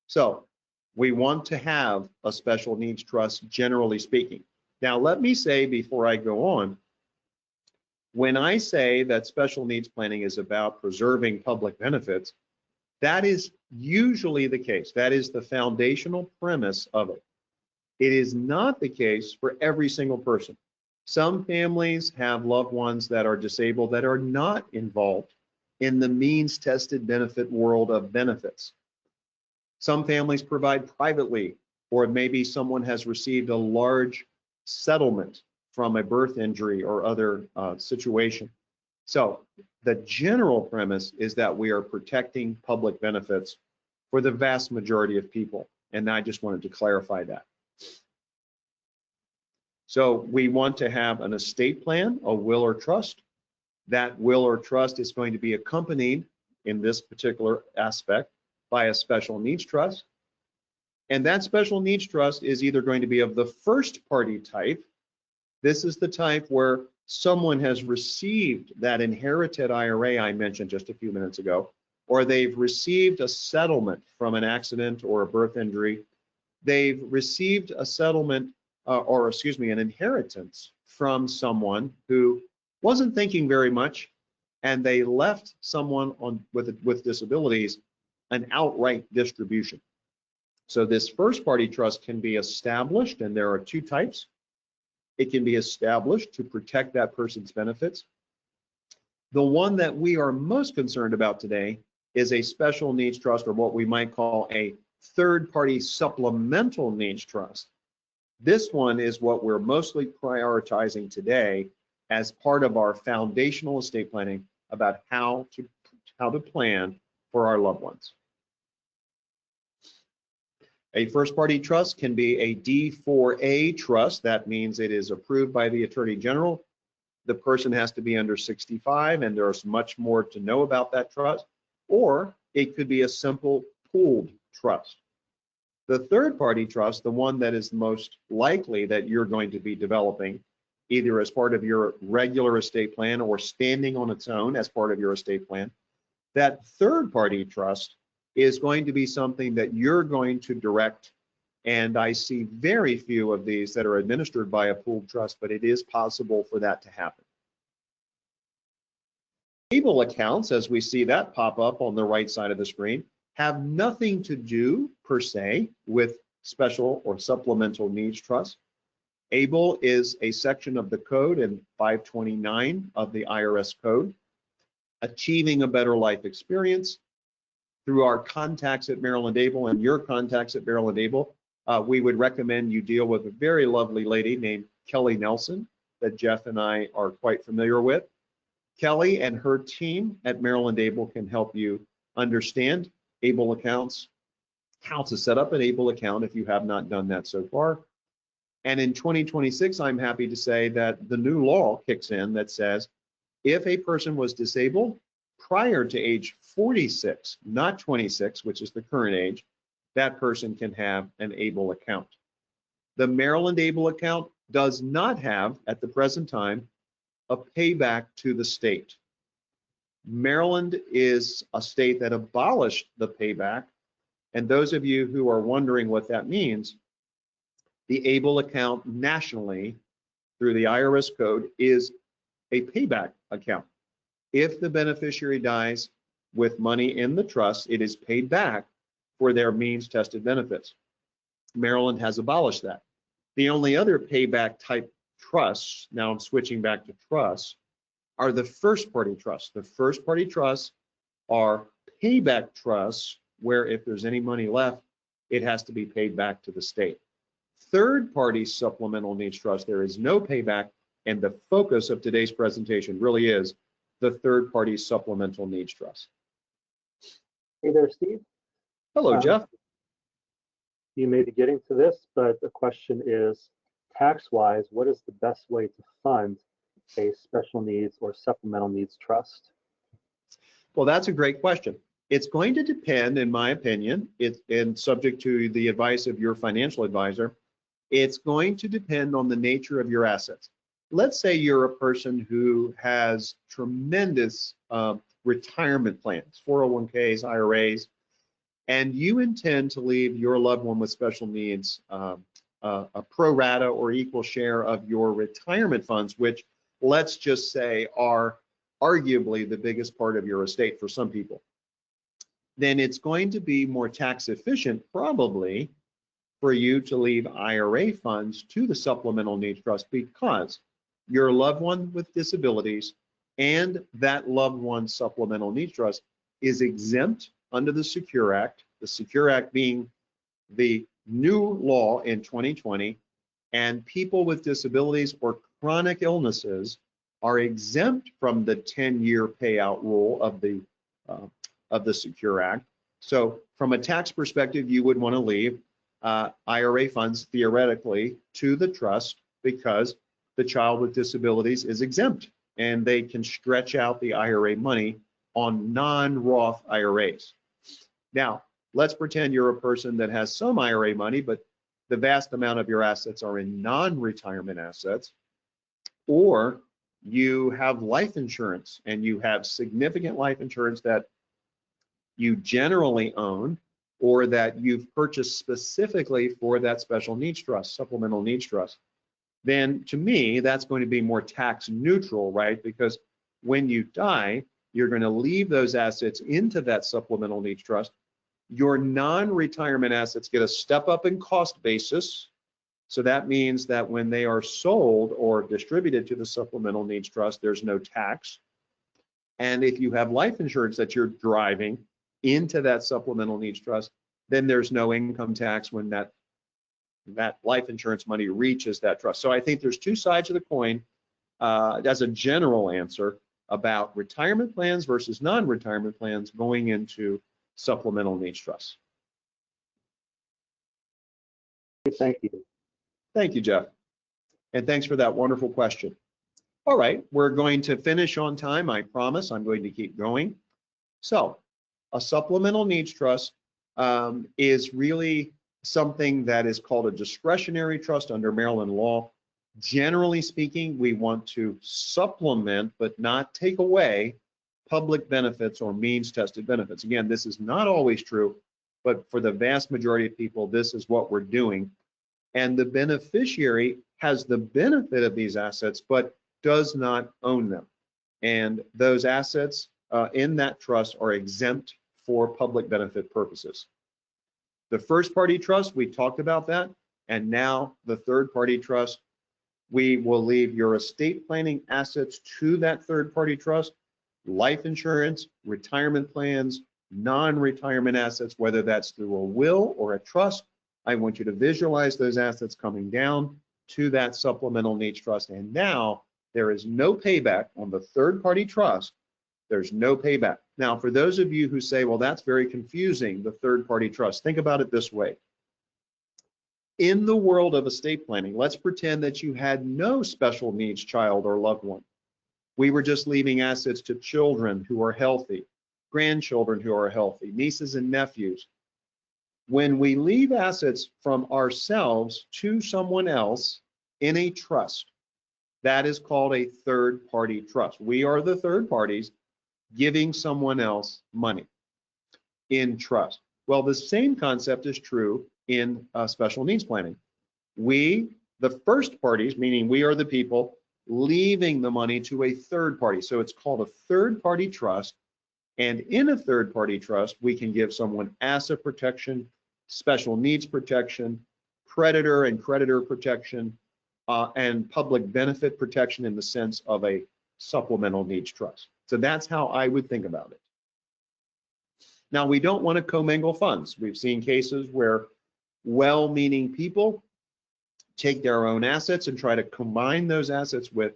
So we want to have a special needs trust, generally speaking. Now, let me say before I go on, when I say that special needs planning is about preserving public benefits, that is usually the case. That is the foundational premise of it. It is not the case for every single person. Some families have loved ones that are disabled that are not involved in the means tested benefit world of benefits. Some families provide privately, or maybe someone has received a large settlement from a birth injury or other situation. So the general premise is that we are protecting public benefits for the vast majority of people. And I just wanted to clarify that. So we want to have an estate plan, a will or trust. That will or trust is going to be accompanied in this particular aspect by a special needs trust. And that special needs trust is either going to be of the first party type. This is the type where someone has received that inherited IRA I mentioned just a few minutes ago, or they've received a settlement from an accident or a birth injury. They've received a settlement, an inheritance from someone who wasn't thinking very much, and they left someone with disabilities an outright distribution. So this first party trust can be established, and there are two types. It can be established to protect that person's benefits. The one that we are most concerned about today is a special needs trust, or what we might call a third party supplemental needs trust. This one is what we're mostly prioritizing today as part of our foundational estate planning about how to plan for our loved ones. A first party trust can be a D4A trust. That means it is approved by the Attorney General. The person has to be under 65, and there's much more to know about that trust. Or it could be a simple pooled trust. The third party trust, the one that is most likely that you're going to be developing, either as part of your regular estate plan or standing on its own as part of your estate plan, that third party trust is going to be something that you're going to direct. And I see very few of these that are administered by a pooled trust, but it is possible for that to happen. Able accounts, as we see that pop up on the right side of the screen, have nothing to do per se with special or supplemental needs trust. ABLE is a section of the code in 529 of the IRS code. Achieving a better life experience. Through our contacts at Maryland ABLE and your contacts at Maryland ABLE, we would recommend you deal with a very lovely lady named Kelly Nelson that Jeff and I are quite familiar with. Kelly and her team at Maryland ABLE can help you understand ABLE accounts, how to set up an ABLE account if you have not done that so far. And in 2026, I'm happy to say that the new law kicks in that says if a person was disabled prior to age 46, not 26, which is the current age, that person can have an ABLE account. The Maryland ABLE account does not have, at the present time, a payback to the state. Maryland is a state that abolished the payback, and those of you who are wondering what that means, the ABLE account nationally through the IRS code is a payback account. If the beneficiary dies with money in the trust, it is paid back for their means tested benefits. Maryland has abolished that. The only other payback type trusts, now I'm switching back to trusts, are the first party trusts. The first party trusts are payback trusts where if there's any money left, it has to be paid back to the state. Third party supplemental needs trust, there is no payback, and the focus of today's presentation really is the third party supplemental needs trust. Hey there, Steve. Hello, Jeff. You may be getting to this, but the question is, tax-wise, what is the best way to fund a special needs or supplemental needs trust? Well, that's a great question. It's going to depend, in my opinion, and subject to the advice of your financial advisor, it's going to depend on the nature of your assets. Let's say you're a person who has tremendous retirement plans, 401ks, IRAs, and you intend to leave your loved one with special needs a pro rata or equal share of your retirement funds, which let's just say are arguably the biggest part of your estate for some people. Then it's going to be more tax efficient probably for you to leave IRA funds to the supplemental needs trust, because your loved one with disabilities and that loved one's supplemental needs trust is exempt under the Secure Act, the Secure Act being the new law in 2020, and people with disabilities or chronic illnesses are exempt from the 10-year payout rule of the Secure Act. So from a tax perspective, you would want to leave IRA funds theoretically to the trust because the child with disabilities is exempt and they can stretch out the IRA money on non-Roth IRAs. Now, let's pretend you're a person that has some IRA money, but the vast amount of your assets are in non-retirement assets, or you have life insurance and you have significant life insurance that you generally own or that you've purchased specifically for that special needs trust, supplemental needs trust. Then to me, that's going to be more tax neutral, right? Because when you die, you're going to leave those assets into that supplemental needs trust. Your non-retirement assets get a step up in cost basis. So that means that when they are sold or distributed to the supplemental needs trust, there's no tax. And if you have life insurance that you're driving into that supplemental needs trust, then there's no income tax when that life insurance money reaches that trust. So I think there's two sides of the coin as a general answer about retirement plans versus non-retirement plans going into supplemental needs trusts. Thank you. Thank you, Jeff. And thanks for that wonderful question. All right, we're going to finish on time. I promise I'm going to keep going. So a supplemental needs trust is really something that is called a discretionary trust under Maryland law. Generally speaking, we want to supplement but not take away public benefits or means tested benefits. Again, this is not always true, but for the vast majority of people, this is what we're doing. And the beneficiary has the benefit of these assets, but does not own them. And those assets in that trust are exempt for public benefit purposes. The first party trust, we talked about that. And now the third party trust, we will leave your estate planning assets to that third party trust, life insurance, retirement plans, non-retirement assets, whether that's through a will or a trust. I want you to visualize those assets coming down to that supplemental needs trust. And now there is no payback on the third party trust. There's no payback. Now, for those of you who say, well, that's very confusing, the third party trust, think about it this way. In the world of estate planning, let's pretend that you had no special needs child or loved one. We were just leaving assets to children who are healthy, grandchildren who are healthy, nieces and nephews. When we leave assets from ourselves to someone else in a trust, that is called a third party trust. We are the third parties giving someone else money in trust. Well, the same concept is true in special needs planning. We, the first parties, meaning we are the people leaving the money to a third party. So it's called a third party trust. And in a third party trust, we can give someone asset protection, special needs protection, creditor and creditor protection, and public benefit protection in the sense of a supplemental needs trust. So that's how I would think about it. Now, we don't want to commingle funds. We've seen cases where well-meaning people take their own assets and try to combine those assets with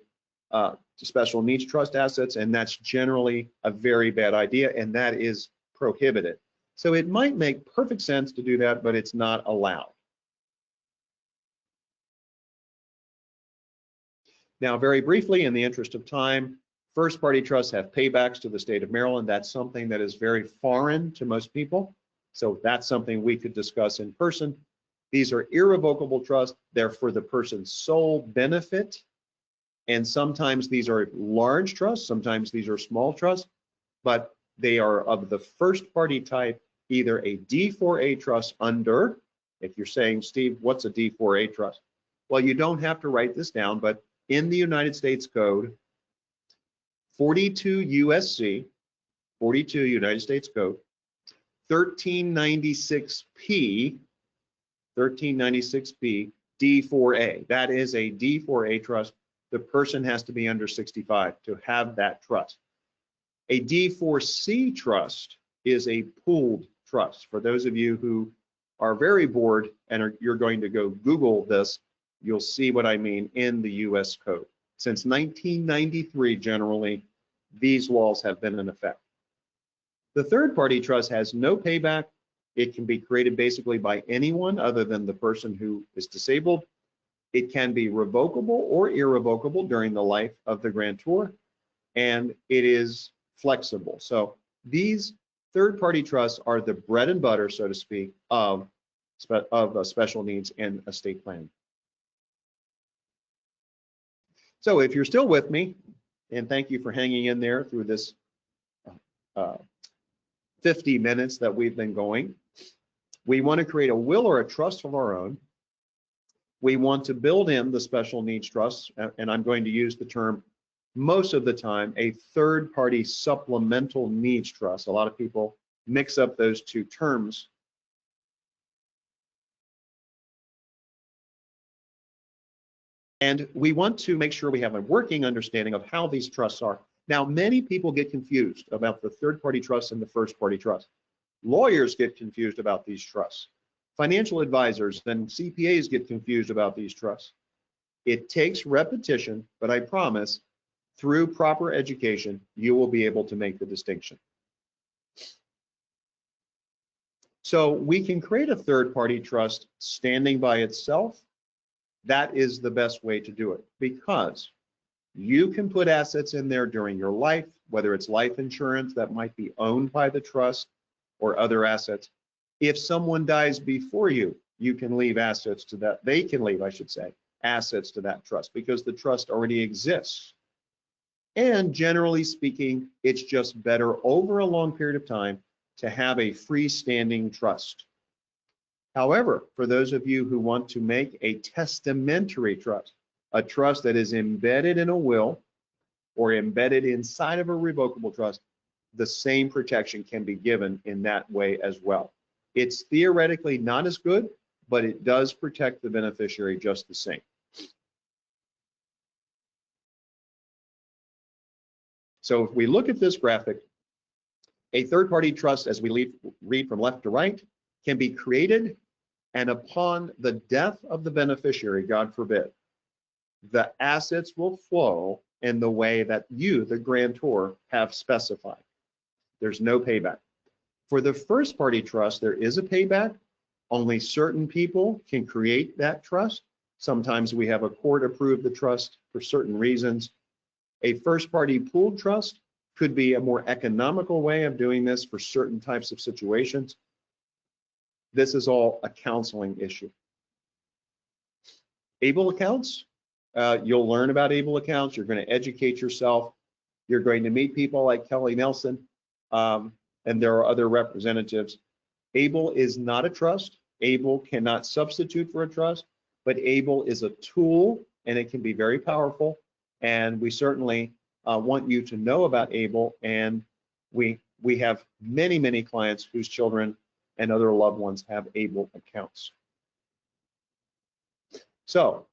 special needs trust assets, and that's generally a very bad idea, and that is prohibited. So it might make perfect sense to do that, but it's not allowed. Now, very briefly, in the interest of time, first party trusts have paybacks to the state of Maryland. That's something that is very foreign to most people. So that's something we could discuss in person. These are irrevocable trusts. They're for the person's sole benefit. And sometimes these are large trusts, sometimes these are small trusts, but they are of the first party type, either a D4A trust under, if you're saying, Steve, what's a D4A trust? Well, you don't have to write this down, but in the United States Code, 42 USC, 42 United States Code, 1396P, D4A. That is a D4A trust. the person has to be under 65 to have that trust. A D4C trust is a pooled trust. For those of you who are very bored and you're going to go Google this, you'll see what I mean in the US Code. Since 1993, generally, these laws have been in effect. The third-party trust has no payback. It can be created basically by anyone other than the person who is disabled. It can be revocable or irrevocable during the life of the grantor, and it is flexible. So these third-party trusts are the bread and butter, so to speak, of special needs and estate planning. So if you're still with me, and thank you for hanging in there through this 50 minutes that we've been going, we want to create a will or a trust of our own. We want to build in the special needs trust, and I'm going to use the term most of the time, a third-party supplemental needs trust. A lot of people mix up those two terms. And we want to make sure we have a working understanding of how these trusts are. Now, many people get confused about the third-party trust and the first-party trust. Lawyers get confused about these trusts. Financial advisors and CPAs get confused about these trusts. It takes repetition, but I promise, through proper education, you will be able to make the distinction. So we can create a third-party trust standing by itself. That is the best way to do it, because you can put assets in there during your life, whether it's life insurance that might be owned by the trust or other assets. If someone dies before you, you can leave assets to that. They can leave, I should say, assets to that trust because the trust already exists. And generally speaking, it's just better over a long period of time to have a freestanding trust. However, for those of you who want to make a testamentary trust, a trust that is embedded in a will or embedded inside of a revocable trust, the same protection can be given in that way as well. It's theoretically not as good, but it does protect the beneficiary just the same. So if we look at this graphic, a third-party trust, as we read from left to right, can be created, and upon the death of the beneficiary, God forbid, the assets will flow in the way that you, the grantor, have specified. There's no payback. For the first-party trust, there is a payback. Only certain people can create that trust. Sometimes we have a court approve the trust for certain reasons. A first-party pooled trust could be a more economical way of doing this for certain types of situations. This is all a counseling issue. ABLE accounts, you'll learn about ABLE accounts. You're going to educate yourself. You're going to meet people like Kelly Nelson, and there are other representatives. ABLE is not a trust. ABLE cannot substitute for a trust, but ABLE is a tool, and it can be very powerful. And we certainly want you to know about ABLE, and we have many, many clients whose children and other loved ones have ABLE accounts. So,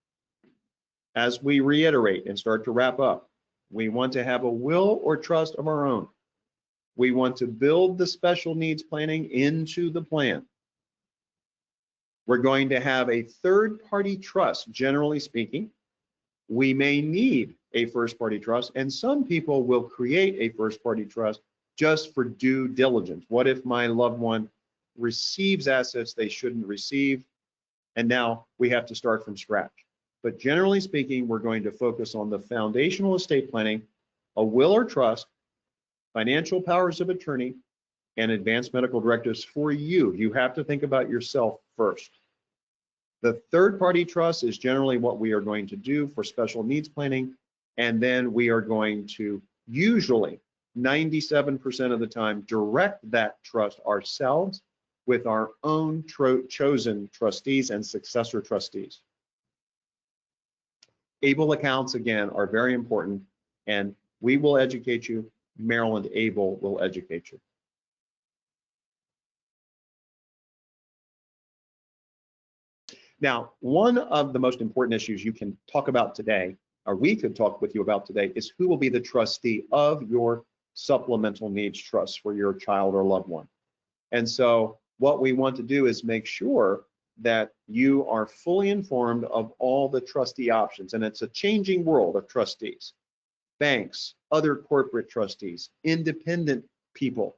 as we reiterate and start to wrap up, we want to have a will or trust of our own. We want to build the special needs planning into the plan. We're going to have a third-party trust, generally speaking. We may need a first-party trust, and some people will create a first-party trust just for due diligence. What if my loved one receives assets they shouldn't receive, and now we have to start from scratch? But generally speaking, we're going to focus on the foundational estate planning, a will or trust, financial powers of attorney, and advanced medical directives for you. You have to think about yourself first. The third-party trust is generally what we are going to do for special needs planning, and then we are going to usually 97% of the time direct that trust ourselves with our own chosen trustees and successor trustees. ABLE accounts, again, are very important, and we will educate you. Maryland ABLE will educate you. Now, one of the most important issues you can talk about today or we could talk with you about today, is who will be the trustee of your supplemental needs trust for your child or loved one. And so what we want to do is make sure that you are fully informed of all the trustee options. And it's a changing world of trustees, banks, other corporate trustees, independent people,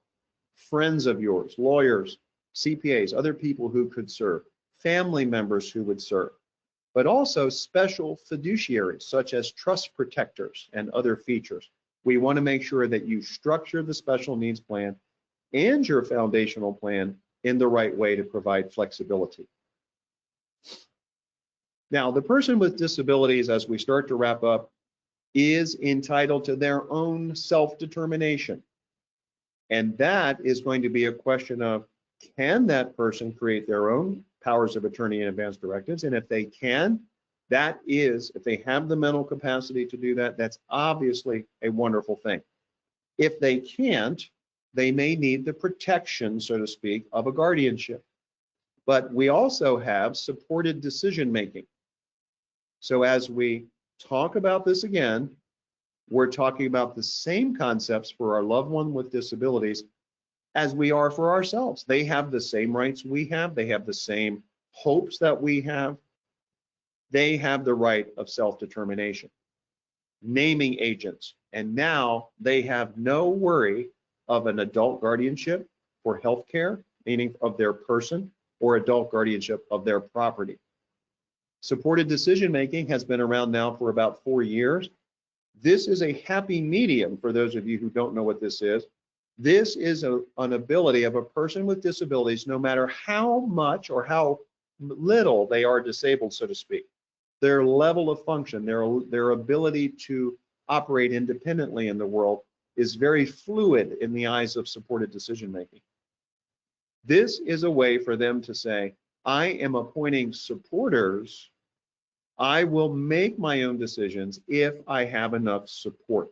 friends of yours, lawyers, CPAs, other people who could serve, family members who would serve, but also special fiduciaries such as trust protectors and other features. We want to make sure that you structure the special needs plan and your foundational plan in the right way to provide flexibility. Now, the person with disabilities, as we start to wrap up, is entitled to their own self-determination. And that is going to be a question of, can that person create their own powers of attorney and advance directives? And if they can, that is, if they have the mental capacity to do that, that's obviously a wonderful thing. If they can't, they may need the protection, so to speak, of a guardianship. But we also have supported decision-making. So as we talk about this again, we're talking about the same concepts for our loved one with disabilities as we are for ourselves. They have the same rights we have. They have the same hopes that we have. They have the right of self-determination, naming agents. And now they have no worry of an adult guardianship for health care, meaning of their person, or adult guardianship of their property. Supported decision-making has been around now for about 4 years. This is a happy medium for those of you who don't know what this is. This is an ability of a person with disabilities, no matter how much or how little they are disabled, so to speak. Their level of function, their ability to operate independently in the world is very fluid in the eyes of supported decision-making. This is a way for them to say, I am appointing supporters. I will make my own decisions if I have enough support.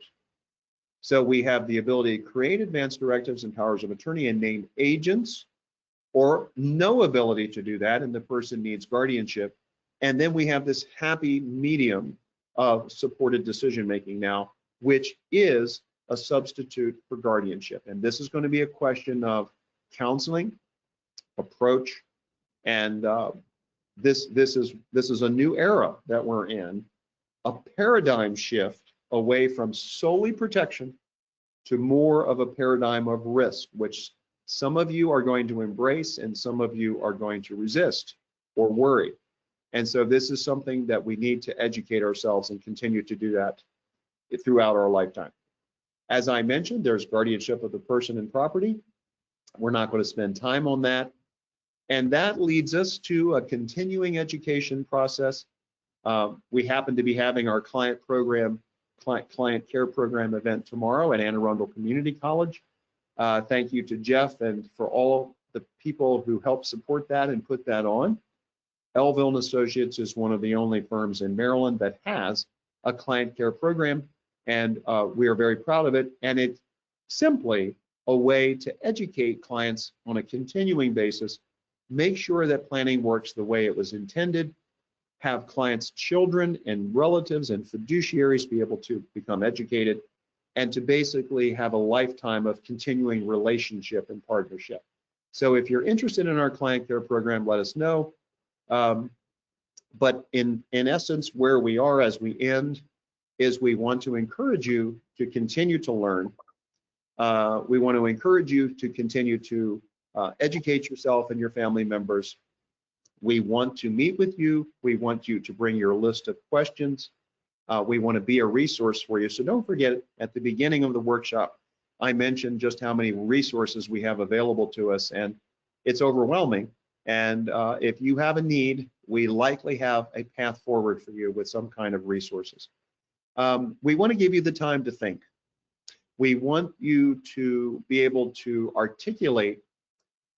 So we have the ability to create advance directives and powers of attorney and name agents, or no ability to do that, and the person needs guardianship. And then we have this happy medium of supported decision-making now, which is a substitute for guardianship. And this is going to be a question of counseling, approach, and this is a new era that we're in, a paradigm shift away from solely protection to more of a paradigm of risk, which some of you are going to embrace and some of you are going to resist or worry. And so this is something that we need to educate ourselves and continue to do that throughout our lifetime. As I mentioned, there's guardianship of the person and property. We're not going to spend time on that. And that leads us to a continuing education process. We happen to be having our client care program event tomorrow at Anne Arundel Community College. Thank you to Jeff and for all the people who helped support that and put that on. Elville and Associates is one of the only firms in Maryland that has a client care program, and we are very proud of it. And it's simply a way to educate clients on a continuing basis, make sure that planning works the way it was intended, have clients' children and relatives and fiduciaries be able to become educated, and to basically have a lifetime of continuing relationship and partnership. So if you're interested in our client care program, let us know. But in essence, where we are as we end is we want to encourage you to continue to learn. We want to encourage you to continue to educate yourself and your family members. We want to meet with you. We want you to bring your list of questions. We want to be a resource for you. So don't forget, at the beginning of the workshop, I mentioned just how many resources we have available to us, and it's overwhelming. And if you have a need, we likely have a path forward for you with some kind of resources. We want to give you the time to think. We want you to be able to articulate,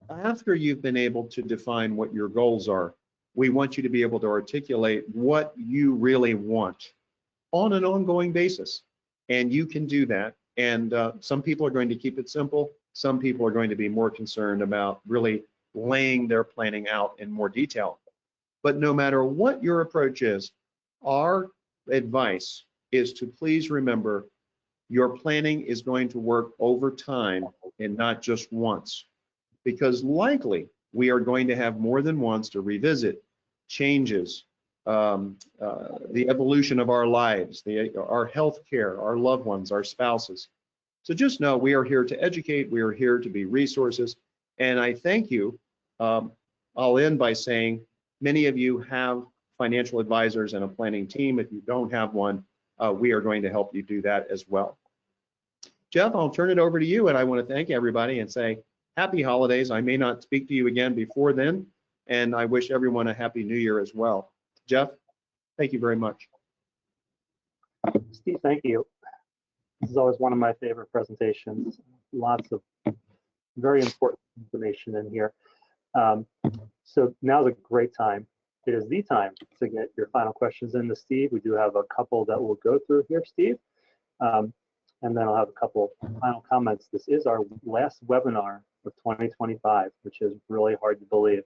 after you've been able to define what your goals are, we want you to be able to articulate what you really want on an ongoing basis. And you can do that. And some people are going to keep it simple. Some people are going to be more concerned about really laying their planning out in more detail. But no matter what your approach is, our advice is to please remember your planning is going to work over time and not just once, because likely we are going to have more than once to revisit changes, the evolution of our lives, our health care, our loved ones, our spouses. So just know we are here to educate, we are here to be resources, and I thank you. I'll end by saying many of you have financial advisors and a planning team. If you don't have one, we are going to help you do that as well. Jeff, I'll turn it over to you, and I want to thank everybody and say happy holidays. I may not speak to you again before then, and I wish everyone a happy new year as well. Jeff, thank you very much. Steve, thank you. This is always one of my favorite presentations. Lots of very important information in here. So now's a great time. It is the time to get your final questions in to Steve. We do have a couple that we'll go through here, Steve. And then I'll have a couple final comments. This is our last webinar of 2025, which is really hard to believe,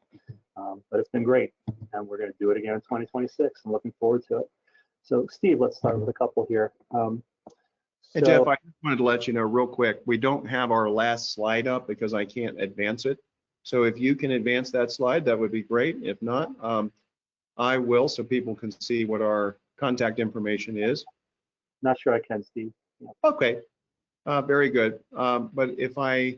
but it's been great. And we're going to do it again in 2026. I'm looking forward to it. So Steve, let's start with a couple here. Hey, Jeff, I just wanted to let you know real quick, we don't have our last slide up because I can't advance it. So if you can advance that slide, that would be great. If not, I will, so people can see what our contact information is. Not sure I can, Steve. Yeah. Okay, very good. But if I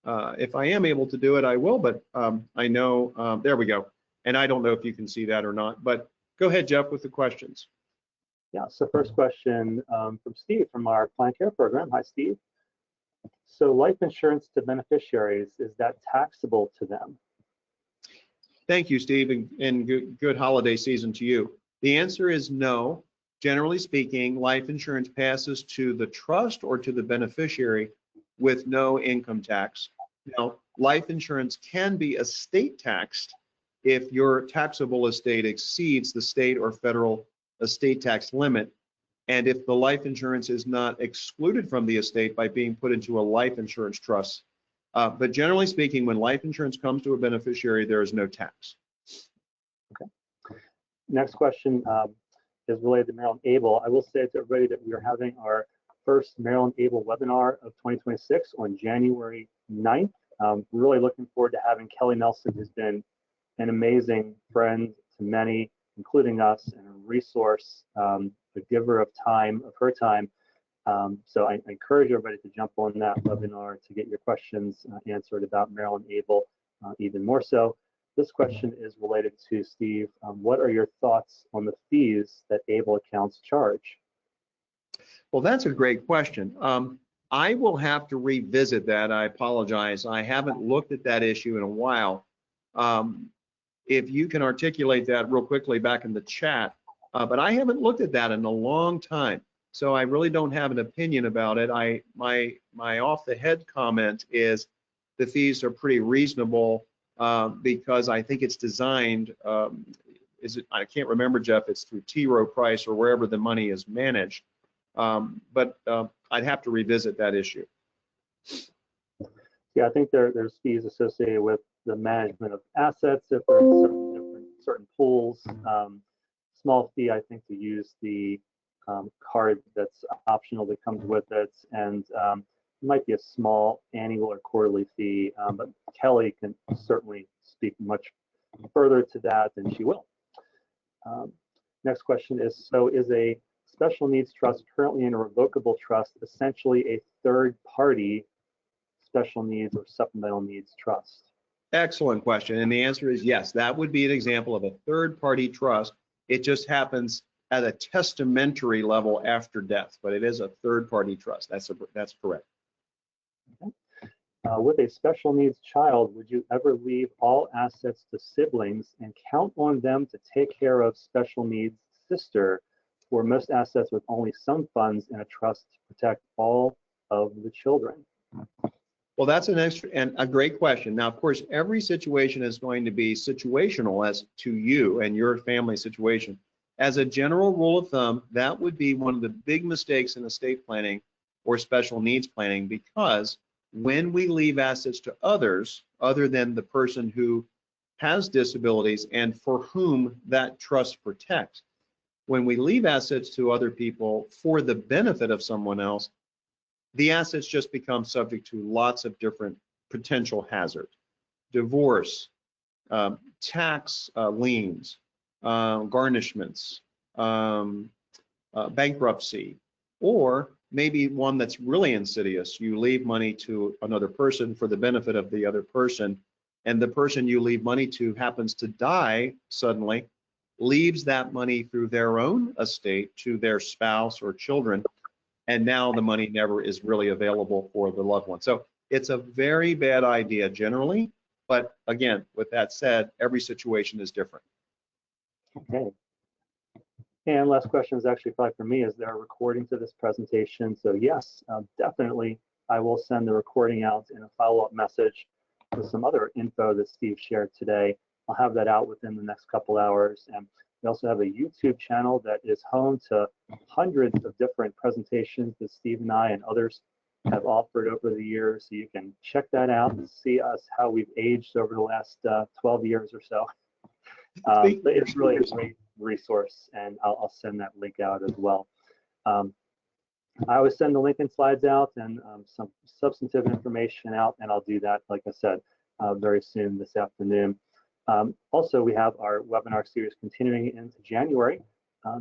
am able to do it, I will. But I know there we go. And I don't know if you can see that or not. But go ahead, Jeff, with the questions. Yeah. So first question from Steve from our client care program. Hi, Steve. So life insurance to beneficiaries, is that taxable to them? Thank you, Steve, and good holiday season to you. The answer is no. Generally speaking, life insurance passes to the trust or to the beneficiary with no income tax. Now, life insurance can be estate taxed if your taxable estate exceeds the state or federal estate tax limit, and if the life insurance is not excluded from the estate by being put into a life insurance trust. But generally speaking, when life insurance comes to a beneficiary, there is no tax. Okay. Next question is related to Maryland Able. I will say to everybody that we are having our first Maryland Able webinar of 2026 on January 9th. Really looking forward to having Kelly Nelson, who's been an amazing friend to many, including us, and a resource, a giver of time, of her time. So I encourage everybody to jump on that webinar to get your questions answered about Maryland Able even more so. This question is related to Steve. What are your thoughts on the fees that Able accounts charge? Well, that's a great question. I will have to revisit that. I apologize. I haven't looked at that issue in a while. If you can articulate that real quickly back in the chat, but I haven't looked at that in a long time. So I really don't have an opinion about it. My off the head comment is the fees are pretty reasonable because I think it's designed, I can't remember, Jeff, it's through T. Rowe Price or wherever the money is managed. But I'd have to revisit that issue. Yeah, I think there's fees associated with the management of assets if they're in certain pools. Small fee, I think, to use the card that's optional that comes with it, and it might be a small annual or quarterly fee, but Kelly can certainly speak much further to that than she will. Next question is, so is a special needs trust currently in a revocable trust essentially a third party special needs or supplemental needs trust? Excellent question, and the answer is yes. That would be an example of a third party trust. It just happens at a testamentary level after death, but it is a third party trust. That's correct. Okay. With a special needs child, would you ever leave all assets to siblings and count on them to take care of special needs sister, or most assets with only some funds in a trust to protect all of the children? Well, that's a great question. Now, of course, every situation is going to be situational as to you and your family situation. As a general rule of thumb, that would be one of the big mistakes in estate planning or special needs planning, because when we leave assets to others other than the person who has disabilities and for whom that trust protects, When we leave assets to other people for the benefit of someone else, the assets just become subject to lots of different potential hazards. Divorce, tax liens, garnishments, bankruptcy, or maybe one that's really insidious. You leave money to another person for the benefit of the other person, and the person you leave money to happens to die suddenly, leaves that money through their own estate to their spouse or children, and now the money never is really available for the loved one. So it's a very bad idea generally, but again, with that said, every situation is different. Okay. And last question is actually probably for me. Is there a recording to this presentation? So yes, definitely. I will send the recording out in a follow-up message with some other info that Steve shared today. I'll have that out within the next couple hours. And we also have a YouTube channel that is home to hundreds of different presentations that Steve and I and others have offered over the years. So you can check that out and see us, how we've aged over the last 12 years or so. But it's really a great resource, and I'll send that link out as well. I always send the Lincoln slides out and some substantive information out, and I'll do that, like I said, very soon this afternoon. Also, we have our webinar series continuing into January.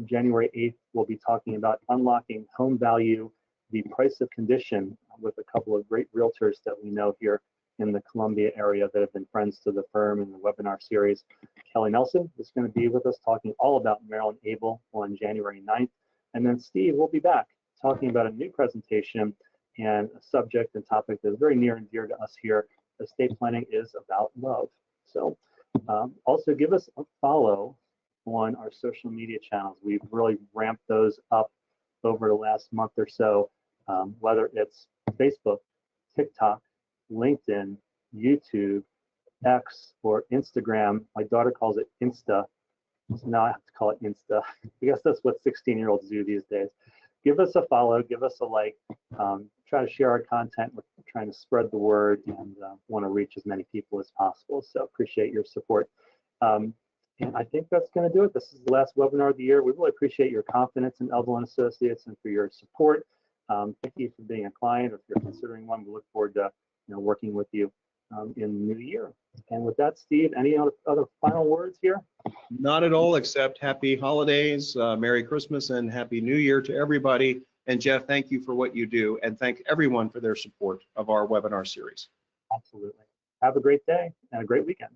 January 8th, we'll be talking about unlocking home value, the price of condition, with a couple of great realtors that we know here in the Columbia area that have been friends to the firm in the webinar series. Kelly Nelson is going to be with us talking all about Maryland Able on January 9th. And then Steve will be back talking about a new presentation and a subject and topic that is very near and dear to us here. Estate planning is about love. So also give us a follow on our social media channels. We've really ramped those up over the last month or so, whether it's Facebook, TikTok, LinkedIn, YouTube, X, or Instagram. My daughter calls it Insta, so now I have to call it Insta. I guess that's what 16-year-olds do these days. Give us a follow, give us a like, try to share our content. We're trying to spread the word and want to reach as many people as possible, so appreciate your support. And I think that's going to do it. This is the last webinar of the year. We really appreciate your confidence in Elville & Associates and for your support. Thank you for being a client, or if you're considering one. We look forward to working with you in the new year. And with that, Steve, any other final words here? Not at all, except happy holidays, Merry Christmas, and Happy New Year to everybody. And Jeff, thank you for what you do, and thank everyone for their support of our webinar series. Absolutely. Have a great day and a great weekend.